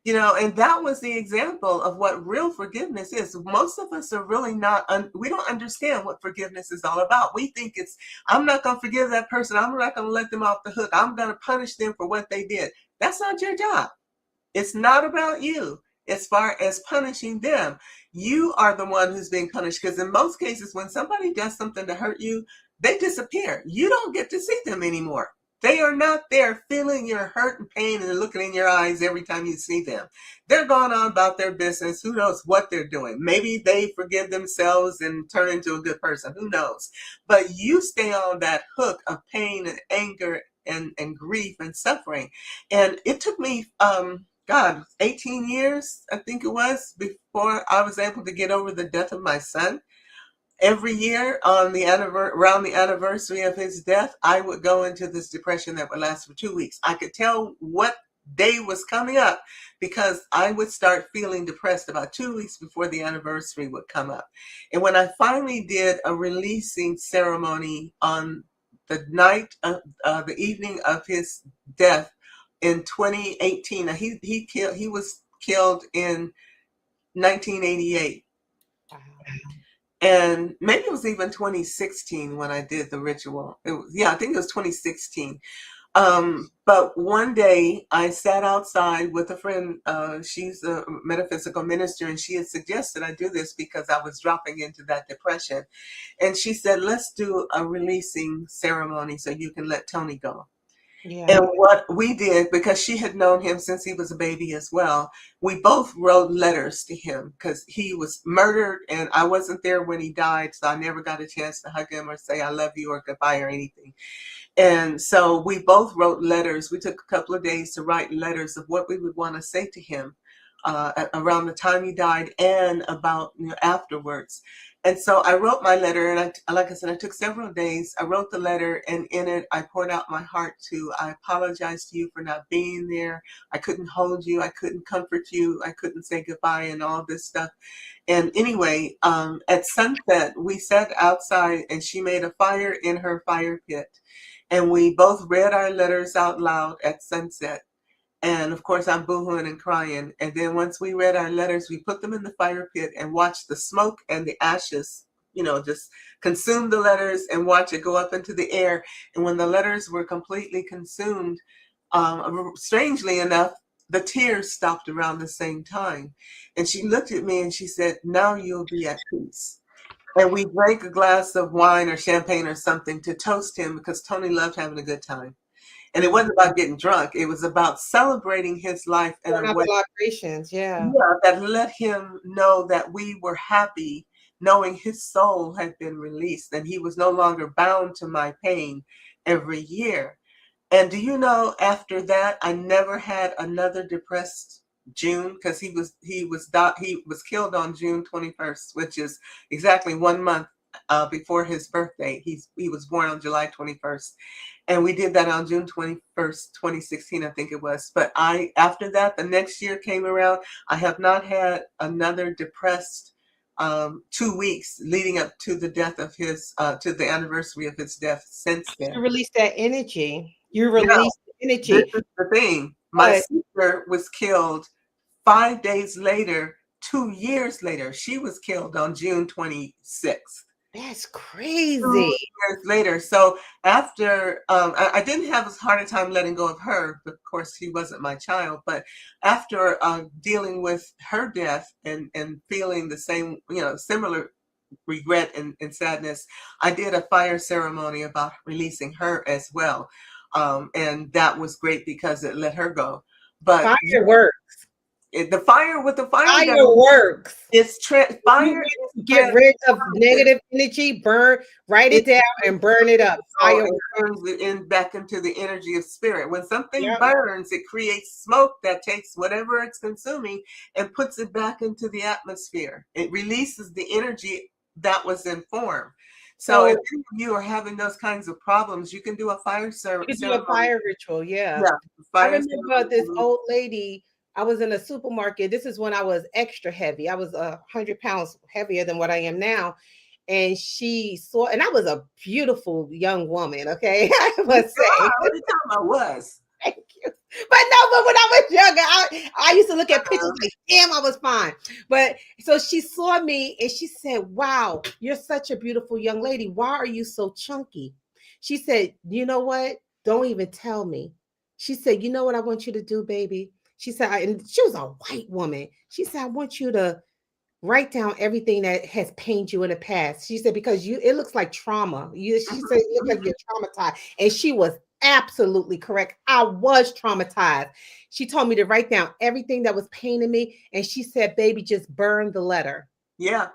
You know, and that was the example of what real forgiveness is. Most of us are really not, we don't understand what forgiveness is all about. We think it's, I'm not going to forgive that person. I'm not going to let them off the hook. I'm going to punish them for what they did. That's not your job. It's not about you as far as punishing them. You are the one who's being punished, because in most cases, when somebody does something to hurt you, they disappear. You don't get to see them anymore. They are not there feeling your hurt and pain and looking in your eyes every time you see them. They're going on about their business. Who knows what they're doing? Maybe they forgive themselves and turn into a good person. Who knows? But you stay on that hook of pain and anger and grief and suffering. And it took me, God, 18 years, I think it was, before I was able to get over the death of my son. Every year on around the anniversary of his death, I would go into this depression that would last for 2 weeks. I could tell what day was coming up because I would start feeling depressed about 2 weeks before the anniversary would come up. And when I finally did a releasing ceremony on the night of the evening of his death in 2018, now he was killed in 1988. Wow. And maybe it was even 2016 when I did the ritual. I think it was 2016. But one day I sat outside with a friend. She's a metaphysical minister, and she had suggested I do this because I was dropping into that depression. And she said, let's do a releasing ceremony so you can let Tony go. Yeah. And what we did, because she had known him since he was a baby as well, we both wrote letters to him because he was murdered and I wasn't there when he died. So I never got a chance to hug him or say, I love you or goodbye or anything. And so we both wrote letters. We took a couple of days to write letters of what we would want to say to him around the time he died and about, afterwards. And so I wrote my letter, and like I said, I took several days. I wrote the letter, and in it, I poured out my heart I apologize to you for not being there. I couldn't hold you. I couldn't comfort you. I couldn't say goodbye and all this stuff. And anyway, at sunset, we sat outside, and she made a fire in her fire pit. And we both read our letters out loud at sunset. And of course, I'm boohooing and crying. And then once we read our letters, we put them in the fire pit and watched the smoke and the ashes, just consume the letters and watch it go up into the air. And when the letters were completely consumed, strangely enough, the tears stopped around the same time. And she looked at me and she said, now you'll be at peace. And we drank a glass of wine or champagne or something to toast him because Tony loved having a good time. And it wasn't about getting drunk. It was about celebrating his life in a way Vibrations, yeah. that let him know that we were happy, knowing his soul had been released and he was no longer bound to my pain every year. And do you know, after that, I never had another depressed June, because he was killed on June 21st, which is exactly 1 month before his birthday. He was born on July 21st. And we did that on June 21st, 2016, I think it was. But after that, the next year came around, I have not had another depressed 2 weeks leading up to the death of to the anniversary of his death since then. You release that energy. You release the energy. This is the thing. My sister was killed 5 days later, 2 years later. She was killed on June 26th. That's crazy. 2 years later. So after, I didn't have as hard a time letting go of her. Of course, she wasn't my child. But after dealing with her death and feeling the same, similar regret and sadness, I did a fire ceremony about releasing her as well. And that was great because it let her go. But fire works. The fire, what the fire does Fireworks. is You fire want is to get rid of negative energy, write it it down and burn it up. and Fireworks. turns it in back into the energy of spirit. When something Yep. burns, it creates smoke that takes whatever it's consuming and puts it back into the atmosphere. It releases the energy that was in form. So if So any of you are having those kinds of problems, you can do a fire you could do a ceremony. fire ritual, yeah. Yeah, I fire remember this ceremony. old lady. I was in a supermarket. This is when I was extra heavy. I was 100 pounds heavier than what I am now. And she saw, and I was a beautiful young woman. Okay, I must say. Every time I was. Thank you. But no, but when I was younger, I used to look at pictures like, damn, I was fine. But so she saw me and she said, wow, you're such a beautiful young lady. Why are you so chunky? She said, you know what? Don't even tell me. She said, you know what I want you to do, baby? She said, and she was a white woman. She said, I want you to write down everything that has pained you in the past. She said, because it looks like trauma. She said, it looks like you're traumatized. And she was absolutely correct. I was traumatized. She told me to write down everything that was paining me. And she said, baby, just burn the letter. Yeah.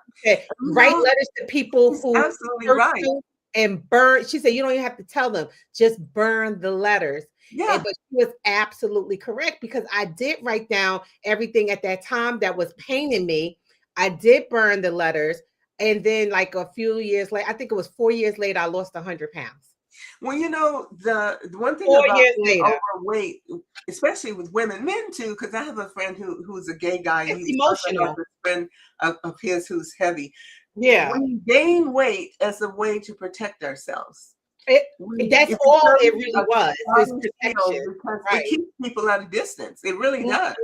Write letters to people who absolutely hurt right. you and burn. She said, you don't even have to tell them, just burn the letters. Yeah. But she was absolutely correct because I did write down everything at that time that was paining me. I did burn the letters. And then like a few years later, I think it was 4 years later, I lost 100 pounds. Well, you know, the one thing 4 about years being later. overweight, especially with women, men too, because I have a friend who's a gay guy, and It's he's talking about emotional. this friend of his who's heavy. Yeah. We gain weight as a way to protect ourselves. That's all it really was. Is protection. Because Right. it keeps people at a distance. It really does.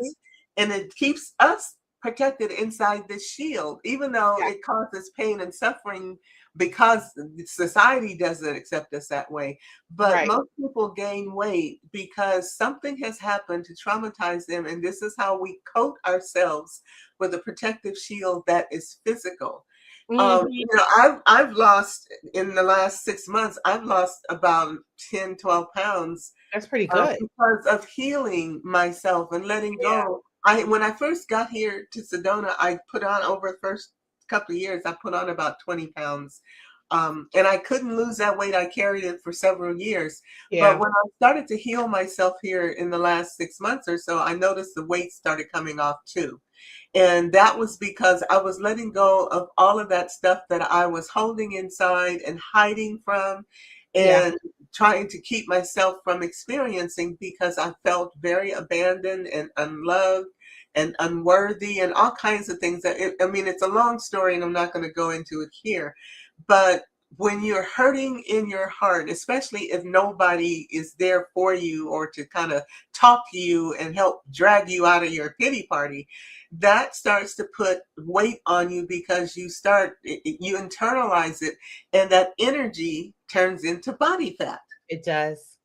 And it keeps us protected inside this shield, even though it causes pain and suffering because society doesn't accept us that way. But most people gain weight because something has happened to traumatize them. And this is how we coat ourselves with a protective shield that is physical. You know, I've lost in the last 6 months, I've lost about 10, 12 pounds. That's pretty good. Because of healing myself and letting go. When I first got here to Sedona, I put on over the first couple of years, I put on about 20 pounds. And I couldn't lose that weight. I carried it for several years. Yeah. But when I started to heal myself here in the last 6 months or so, I noticed the weight started coming off too. And that was because I was letting go of all of that stuff that I was holding inside and hiding from and trying to keep myself from experiencing because I felt very abandoned and unloved and unworthy and all kinds of things. I mean, it's a long story and I'm not going to go into it here. But when you're hurting in your heart, especially if nobody is there for you or to kind of talk to you and help drag you out of your pity party, that starts to put weight on you because you internalize it, and that energy turns into body fat. It does.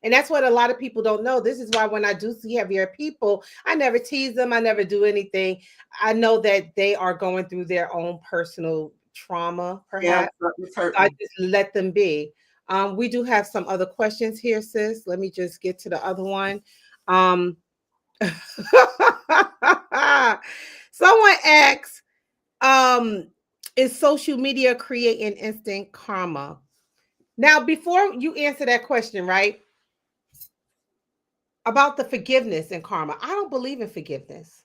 And that's what a lot of people don't know. This is why when I do see heavier people, I never tease them. I never do anything. I know that they are going through their own personal trauma, perhaps. So I just let them be. We do have some other questions here, sis. Let me just get to the other one. Someone asks, is social media creating instant karma? Now, before you answer that question, right? About the forgiveness and karma, I don't believe in forgiveness.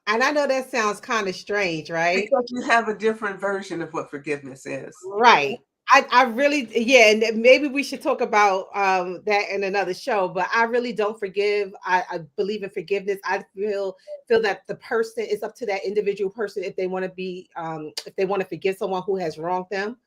And I know that sounds kind of strange, right? Because you have a different version of what forgiveness is. Right. I really, yeah, and maybe we should talk about that in another show, but I really don't forgive. I believe in forgiveness. I feel that the person, is up to that individual person if they want to be if they want to forgive someone who has wronged them.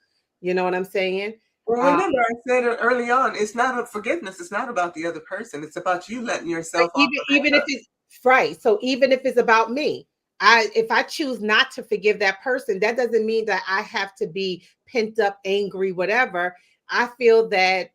You know what I'm saying? Well, remember, I said it early on, it's not a forgiveness. It's not about the other person. It's about you letting yourself off. Even if it's right. So even if it's about me, if I choose not to forgive that person, that doesn't mean that I have to be pent up, angry, whatever. I feel that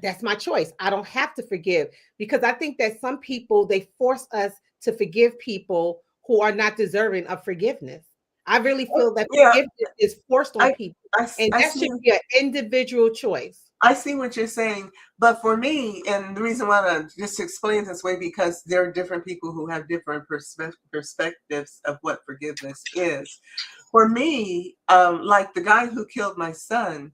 that's my choice. I don't have to forgive because I think that some people, they force us to forgive people who are not deserving of forgiveness. I really feel that forgiveness is forced on people, and that should be an individual choice. I see what you're saying, but for me, and the reason why I just explain this way, because there are different people who have different perspectives of what forgiveness is. For me, like the guy who killed my son,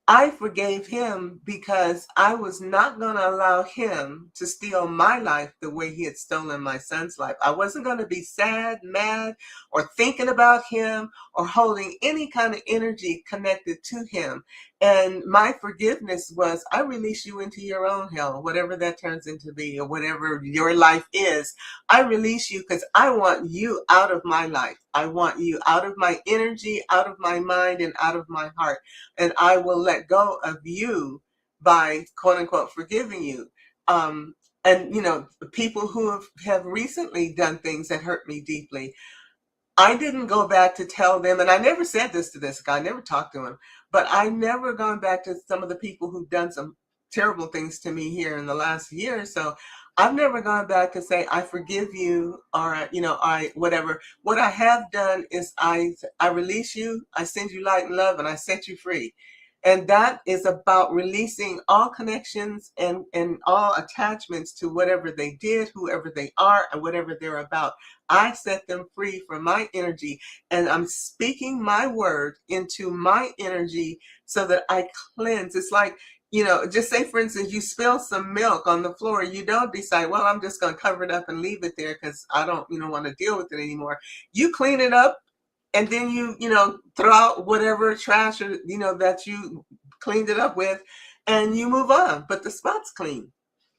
I forgave him because I was not going to allow him to steal my life the way he had stolen my son's life. I wasn't going to be sad, mad, or thinking about him or holding any kind of energy connected to him. And my forgiveness was, I release you into your own hell, whatever that turns into be, or whatever your life is. I release you because I want you out of my life. I want you out of my energy, out of my mind, and out of my heart. And I will let go of you by quote unquote forgiving you. And you know, people who have recently done things that hurt me deeply, I didn't go back to tell them, and I never said this to this guy, I never talked to him, but I never gone back to some of the people who've done some terrible things to me here in the last year or so. I've never gone back to say, I forgive you, or, you know, I, whatever. What I have done is I release you, I send you light and love, and I set you free. And that is about releasing all connections and all attachments to whatever they did, whoever they are, and whatever they're about. I set them free from my energy, and I'm speaking my word into my energy so that I cleanse. It's like, you know, just say, for instance, you spill some milk on the floor. You don't decide, well, I'm just going to cover it up and leave it there because I don't, you know, want to deal with it anymore. You clean it up, and then you know, throw out whatever trash or, you know, that you cleaned it up with, and you move on. But the spot's clean.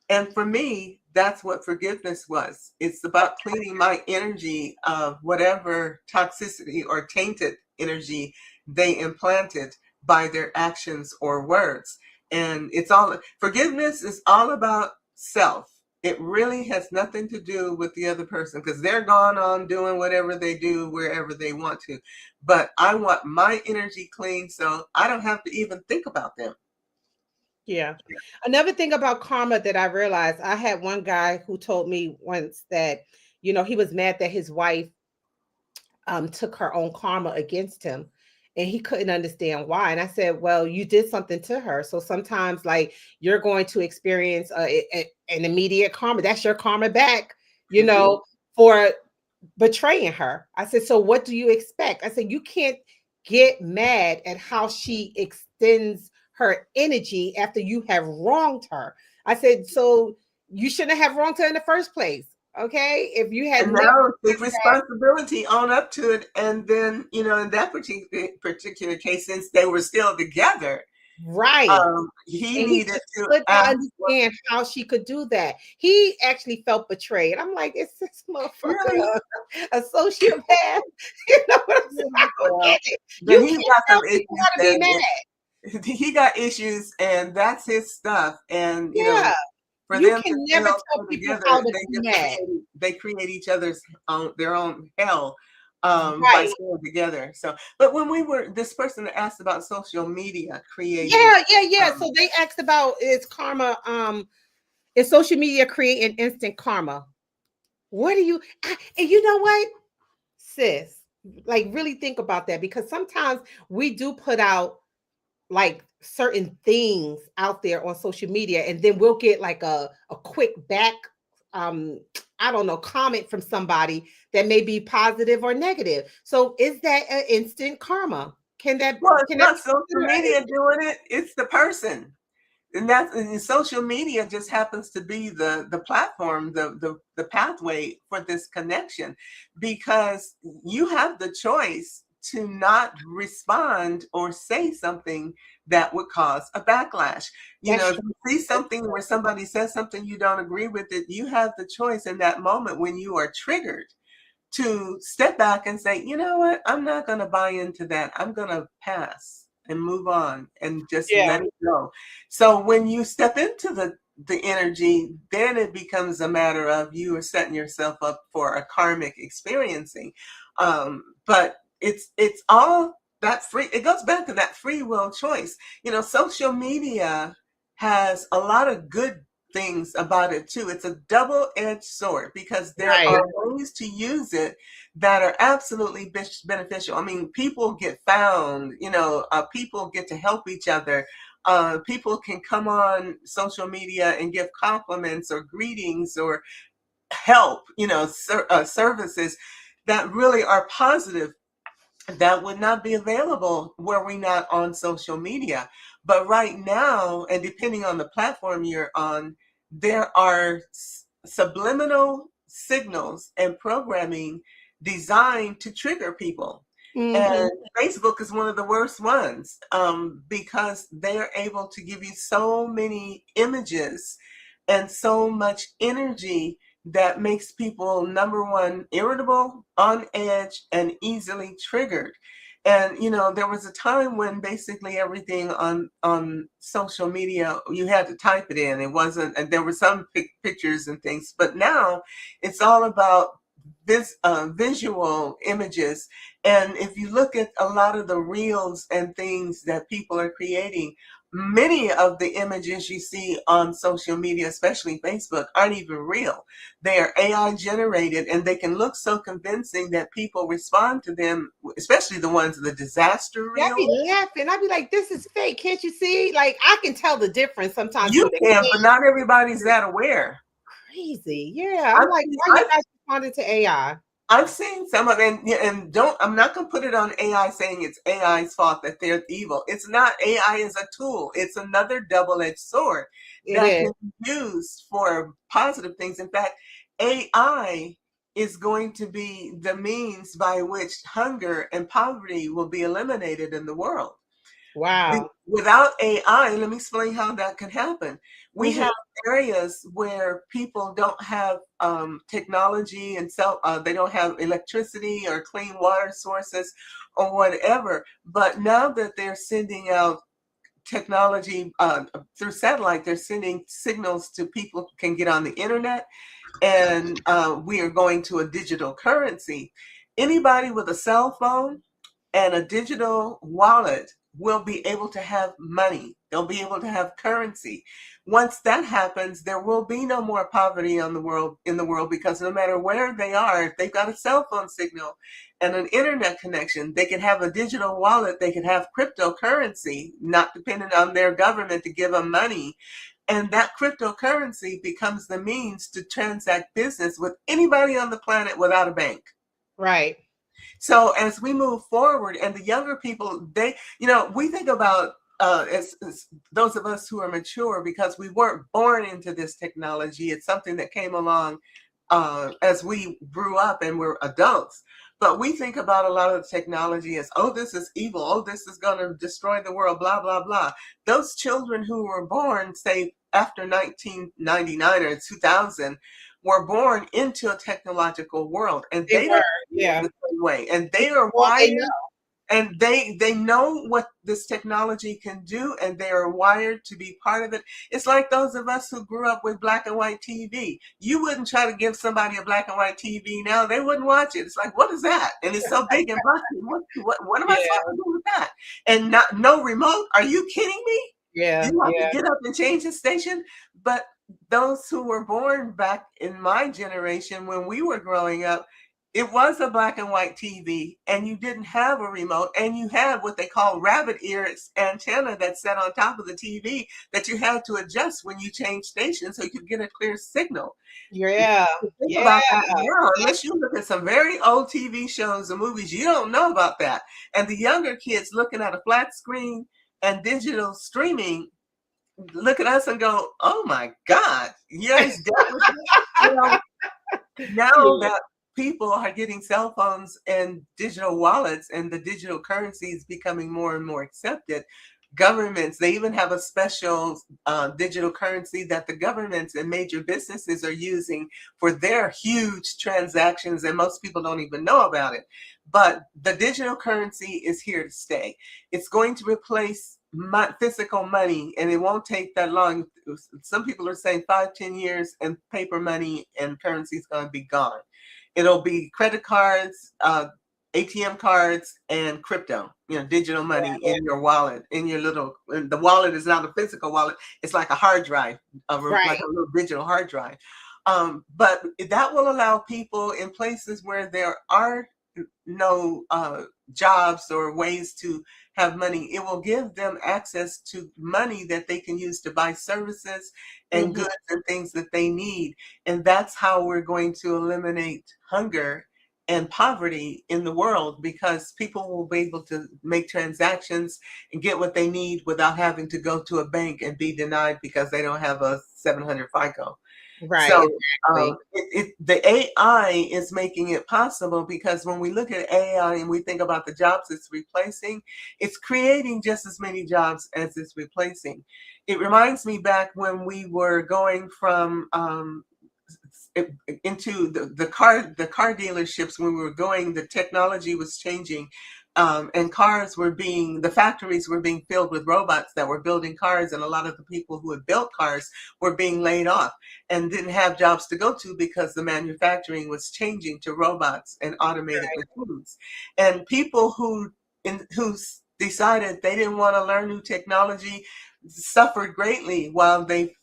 And for me, that's what forgiveness was. It's about cleaning my energy of whatever toxicity or tainted energy they implanted by their actions or words. And it's all, forgiveness is all about self. It really has nothing to do with the other person because they're gone on doing whatever they do wherever they want to. But I want my energy clean so I don't have to even think about them. Yeah. Another thing about karma that I realized, I had one guy who told me once that, you know, he was mad that his wife took her own karma against him, and he couldn't understand why. And I said, well, you did something to her. So sometimes, like, you're going to experience an immediate karma. That's your karma back, you know, for betraying her. I said, so what do you expect? I said, you can't get mad at how she extends her energy after you have wronged her. I said, so you shouldn't have wronged her in the first place. Okay. If you had And never now take responsibility, own up to it. And then, you know, in that particular case, since they were still together, right. he And he needed just to could not ask. understand how she could do that. He actually felt betrayed. I'm like, it's this Really? motherfucker, a sociopath. You know what I'm saying? I don't Well, get it. but You he's can't got tell some people issues, how to be mad. and he got issues, and that's his stuff. And you know, Yeah. for You them to can never still tell stay people how together, to they be just mad. create each other's own their own hell by Right. staying together. So, but when we were this person that asked about social media creating, Yeah. um, So they asked about, is karma, is social media creating instant karma? What do you, and you know what, sis? Like, really think about that, because sometimes we do put out like certain things out there on social media, and then we'll get like a quick back, um I don't know, comment from somebody that may be positive or negative. So is that an instant karma? Can that well, it's can that not be social considered media doing it; it's the person. And social media just happens to be the platform, the pathway for this connection, because you have the choice to not respond or say something that would cause a backlash. You know, that's if you see something where somebody says something you don't agree with it, you have the choice in that moment when you are triggered to step back and say, you know what, I'm not going to buy into that. I'm going to pass and move on and just yeah. let it go. So when you step into the energy, then it becomes a matter of you are setting yourself up for a karmic experiencing. But it's all that free. It goes back to that free will choice. You know, social media has a lot of good things about it too. It's a double-edged sword because there Right. are ways to use it that are absolutely beneficial. I mean, people get found, you know, people get to help each other. People can come on social media and give compliments or greetings or help, services that really are positive, that would not be available were we not on social media. But right now, and depending on the platform you're on, there are subliminal signals and programming designed to trigger people. Mm-hmm. And Facebook is one of the worst ones, because they're able to give you so many images and so much energy that makes people, number one, irritable, on edge, and easily triggered. And there was a time when basically everything on social media, you had to type it in. It wasn't, and there were some pictures and things, but now it's all about this visual images. And if you look at a lot of the reels and things that people are creating, many of the images you see on social media, especially Facebook, aren't even real. They are AI generated, and they can look so convincing that people respond to them, especially the ones, the disaster Yeah, I reels. be laughing. I be like, this is fake. Can't you see? Like, I can tell the difference sometimes You when they can, but not everybody's that aware. crazy. Yeah. I'm I've like, seen, why you guys responding to AI? I've seen some of it, and I'm not going to put it on AI saying it's AI's fault that they're evil. It's not. AI is a tool. It's another double-edged sword It that is. can be used for positive things. In fact, AI is going to be the means by which hunger and poverty will be eliminated in the world. Wow. Without AI, let me explain how that can happen. We Mhm. have areas where people don't have technology, and they don't have electricity or clean water sources or whatever. But now that they're sending out technology through satellite, they're sending signals to people who can get on the internet, and we are going to a digital currency. Anybody with a cell phone and a digital wallet will be able to have money. They'll be able to have currency. Once that happens, there will be no more poverty in the world, because no matter where they are, if they've got a cell phone signal and an internet connection, they can have a digital wallet, they can have cryptocurrency, not dependent on their government to give them money. And that cryptocurrency becomes the means to transact business with anybody on the planet without a bank. Right. So as we move forward, and the younger people, we think about as those of us who are mature, because we weren't born into this technology. It's something that came along as we grew up and we're adults. But we think about a lot of the technology as, oh, this is evil. Oh, this is going to destroy the world, blah, blah, blah. Those children who were born, say, after 1999 or 2000, were born into a technological world, and They they were. don't see it Yeah. the same way. And they It's are all they know. wired, and they know what this technology can do, and they are wired to be part of it. It's like those of us who grew up with black and white TV. You wouldn't try to give somebody a black and white TV now; they wouldn't watch it. It's like, what is that? And it's so big and busty. What am I Yeah. supposed to do with that? And no remote? Are you kidding me? Yeah. You have to Yeah. get up and change the station. But those who were born back in my generation, when we were growing up, it was a black and white TV, and you didn't have a remote, and you had what they call rabbit ears antenna that sat on top of the TV that you had to adjust when you changed stations so you could get a clear signal. Yeah. Think Yeah. about that now. Unless you look at some very old TV shows and movies, you don't know about that. And the younger kids looking at a flat screen and digital streaming look at us and go, "Oh my God, you guys dealt with this?" Now Yeah. that people are getting cell phones and digital wallets, and the digital currency is becoming more and more accepted, governments, they even have a special digital currency that the governments and major businesses are using for their huge transactions, and most people don't even know about it. But the digital currency is here to stay. It's going to replace physical money, and it won't take that long. Some people are saying 5-10 years, and paper money and currency is going to be gone. It'll be credit cards, ATM cards, and crypto, digital money in your wallet, the wallet is not a physical wallet. It's like a hard drive, like Right. a little digital hard drive. But that will allow people in places where there are no jobs or ways to have money. It will give them access to money that they can use to buy services and Mhm. goods and things that they need. And that's how we're going to eliminate hunger and poverty in the world, because people will be able to make transactions and get what they need without having to go to a bank and be denied because they don't have a 700 FICO. Right, So exactly. the AI is making it possible, because when we look at AI and we think about the jobs it's replacing, it's creating just as many jobs as it's replacing. It reminds me back when we were going from into the car dealerships. When we were going, the technology was changing, and the factories were being filled with robots that were building cars, and a lot of the people who had built cars were being laid off and didn't have jobs to go to because the manufacturing was changing to robots and automated machines. And people who decided they didn't want to learn new technology suffered greatly while they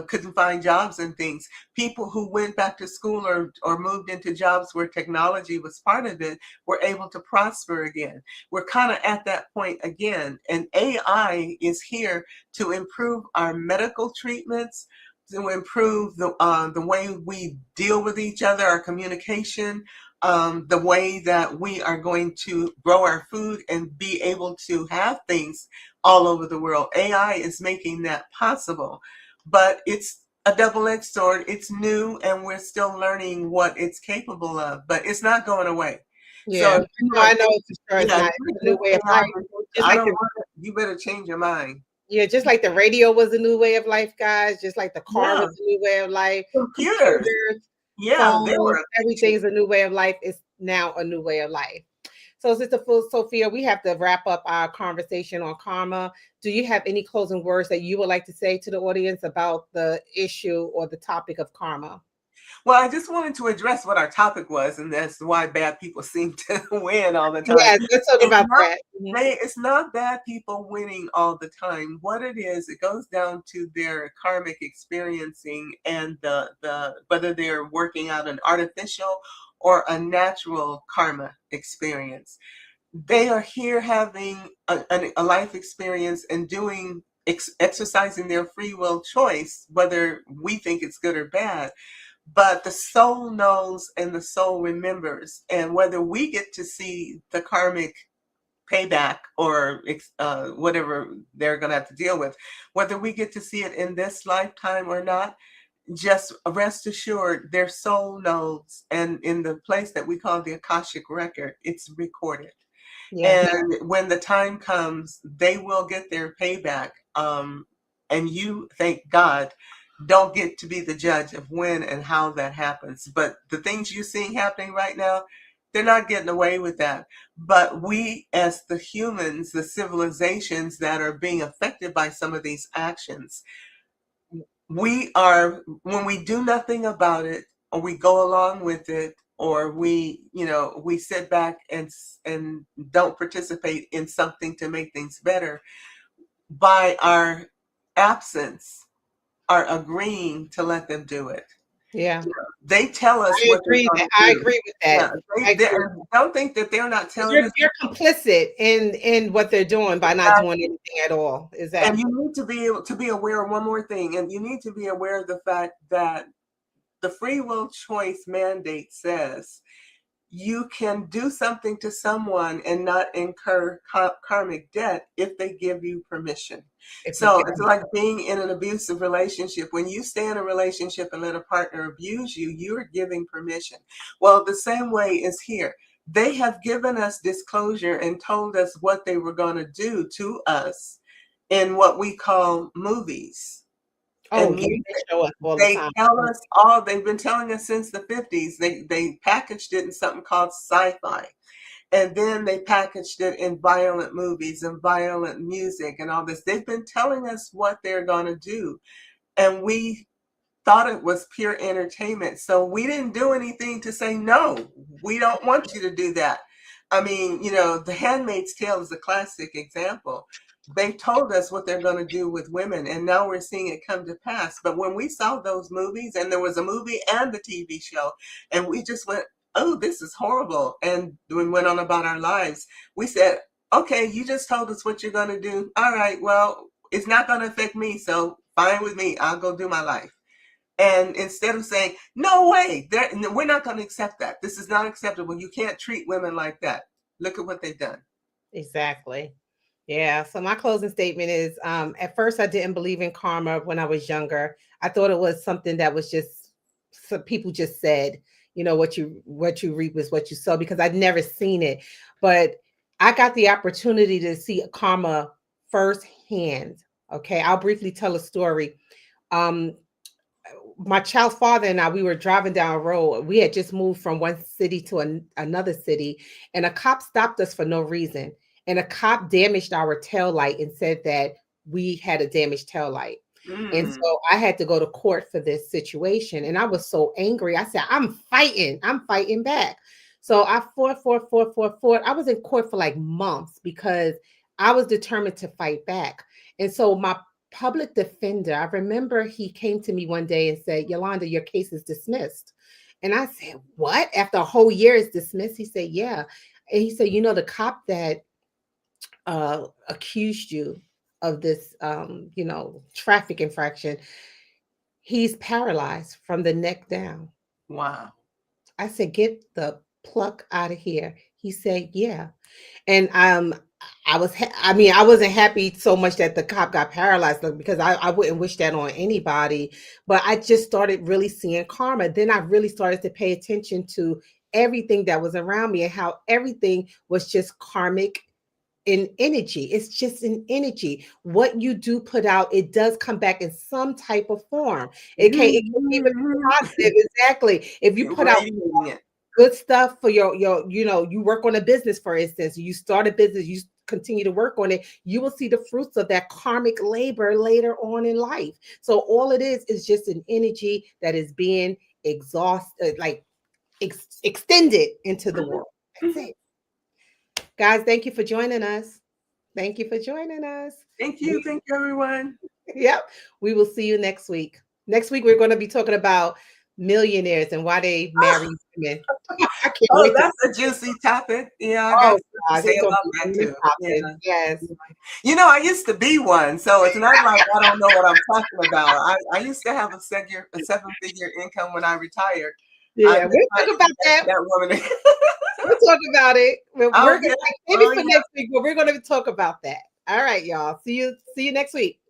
couldn't find jobs and things. People who went back to school or moved into jobs where technology was part of it were able to prosper again. We're kind of at that point again, and AI is here to improve our medical treatments, to improve the way we deal with each other, our communication, the way that we are going to grow our food and be able to have things all over the world. AI is making that possible, but it's a double-edged sword. It's new, and we're still learning what it's capable of, but it's not going away. So Yeah. if you're No, not I know for sure it's yeah, if not. you're It's a new against way of AI, life. Just I like don't the want it, you better change your mind. Yeah, just like the radio was a new way of life, guys. Just like the car Yeah, was a new way of life. computers. Computers, Yeah, they phones, were a big everything's a new way of life. It's now a new way of life. So, Sister Sophia, we have to wrap up our conversation on karma. Do you have any closing words that you would like to say to the audience about the issue or the topic of karma? Well, I just wanted to address what our topic was, and that's why bad people seem to win all the time. Yes, let's talk It's about not that. Mhm. it's not bad people winning all the time. What it is, it goes down to their karmic experiencing and the whether they're working out an artificial or a natural karma experience. They are here having a life experience and exercising their free will choice, whether we think it's good or bad. But the soul knows and the soul remembers. And whether we get to see the karmic payback or whatever they're going to have to deal with, whether we get to see it in this lifetime or not, just rest assured their soul knows. And in the place that we call the Akashic record, it's recorded. Yes. And when the time comes, they will get their payback. And you, thank God, don't get to be the judge of when and how that happens. But the things you're seeing happening right now, they're not getting away with that. But we, as the humans, the civilizations that are being affected by some of these actions, when we do nothing about it, or we go along with it, or we sit back and don't participate in something to make things better, by our absence are agreeing to let them do it. Yeah. They tell us I what they're agree going that to I do. agree with Yeah, that. I agree. don't think that they're not 'Cause telling us. you're complicit in what they're doing by not doing anything at all. And you Exactly. need to be able to be aware of one more thing, and you need to be aware of the fact that the free will choice mandate says you can do something to someone and not incur karmic debt if they give you permission. If you So can. it's like being in an abusive relationship. When you stay in a relationship and let a partner abuse you, you're giving permission. Well, the same way is here. They have given us disclosure and told us what they were going to do to us in what we call movies Oh, and yeah, music. they show us all the They time. tell us all, they've been telling us since the 50s. They packaged it in something called sci-fi. And then they packaged it in violent movies and violent music and all this. They've been telling us what they're going to do. And we thought it was pure entertainment. So we didn't do anything to say, no, we don't want you to do that. I mean, The Handmaid's Tale is a classic example. They told us what they're going to do with women, and now we're seeing it come to pass. But when we saw those movies, and there was a movie and the TV show, and we just went, oh, this is horrible, and we went on about our lives. We said, okay, you just told us what you're going to do. All right, well, it's not going to affect me, so fine with me. I'll go do my life. And instead of saying, no way, we're not going to accept that. This is not acceptable. You can't treat women like that. Look at what they've done. Exactly. Yeah. So my closing statement is at first I didn't believe in karma when I was younger. I thought it was something that was just some people just said, you know, what you reap is what you sow, because I'd never seen it. But I got the opportunity to see karma firsthand. Okay. I'll briefly tell a story. Um, my child's father and I, we were driving down a road. We had just moved from one city to another city, and a cop stopped us for no reason. And a cop damaged our tail light and said that we had a damaged tail light. And Mm. so I had to go to court for this situation. And I was so angry. I said, I'm fighting back. So I fought. I was in court for like months because I was determined to fight back. And so my public defender, I remember he came to me one day and said, Yolanda, your case is dismissed. And I said, what? After a whole year is dismissed? He said, yeah. And he said, you know, the cop that accused you of this, you know, traffic infraction, he's paralyzed from the neck down. Wow. I said, get the pluck out of here. He said, yeah. And I wasn't happy so much that the cop got paralyzed, like, because I wouldn't wish that on anybody. But I just started really seeing karma. Then I really started to pay attention to everything that was around me and how everything was just karmic in energy. It's just an energy. What you do put out, it does come back in some type of form. It can even be positive. Exactly. If you You're put out radiating it. good stuff for your, you know, you work on a business, for instance, you start a business, you continue to work on it, you will see the fruits of that karmic labor later on in life. So all it is just an energy that is being exhausted, like extended into the world. That's it. Guys, thank you for joining us. Thank you for joining us. Thank you. Thank you, everyone. Yep. We will see you next week. Next week, we're going to be talking about millionaires and why they marry women. I can't Oh, wait to. that's a juicy topic. Yeah, I got Oh, stuff to God, say it's going about to that be really too. popping. Yeah. Yes. You know, I used to be one, so it's not like I don't know what I'm talking about. I used to have a seven-figure income when I retired. I'm Yeah, just we'll trying talk to about get back to that. that woman. We'll talk about it. We're Oh going yeah, to, maybe oh for yeah. next week, but we're going to talk about that. All right, y'all. See you next week.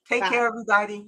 Take Bye. care, everybody.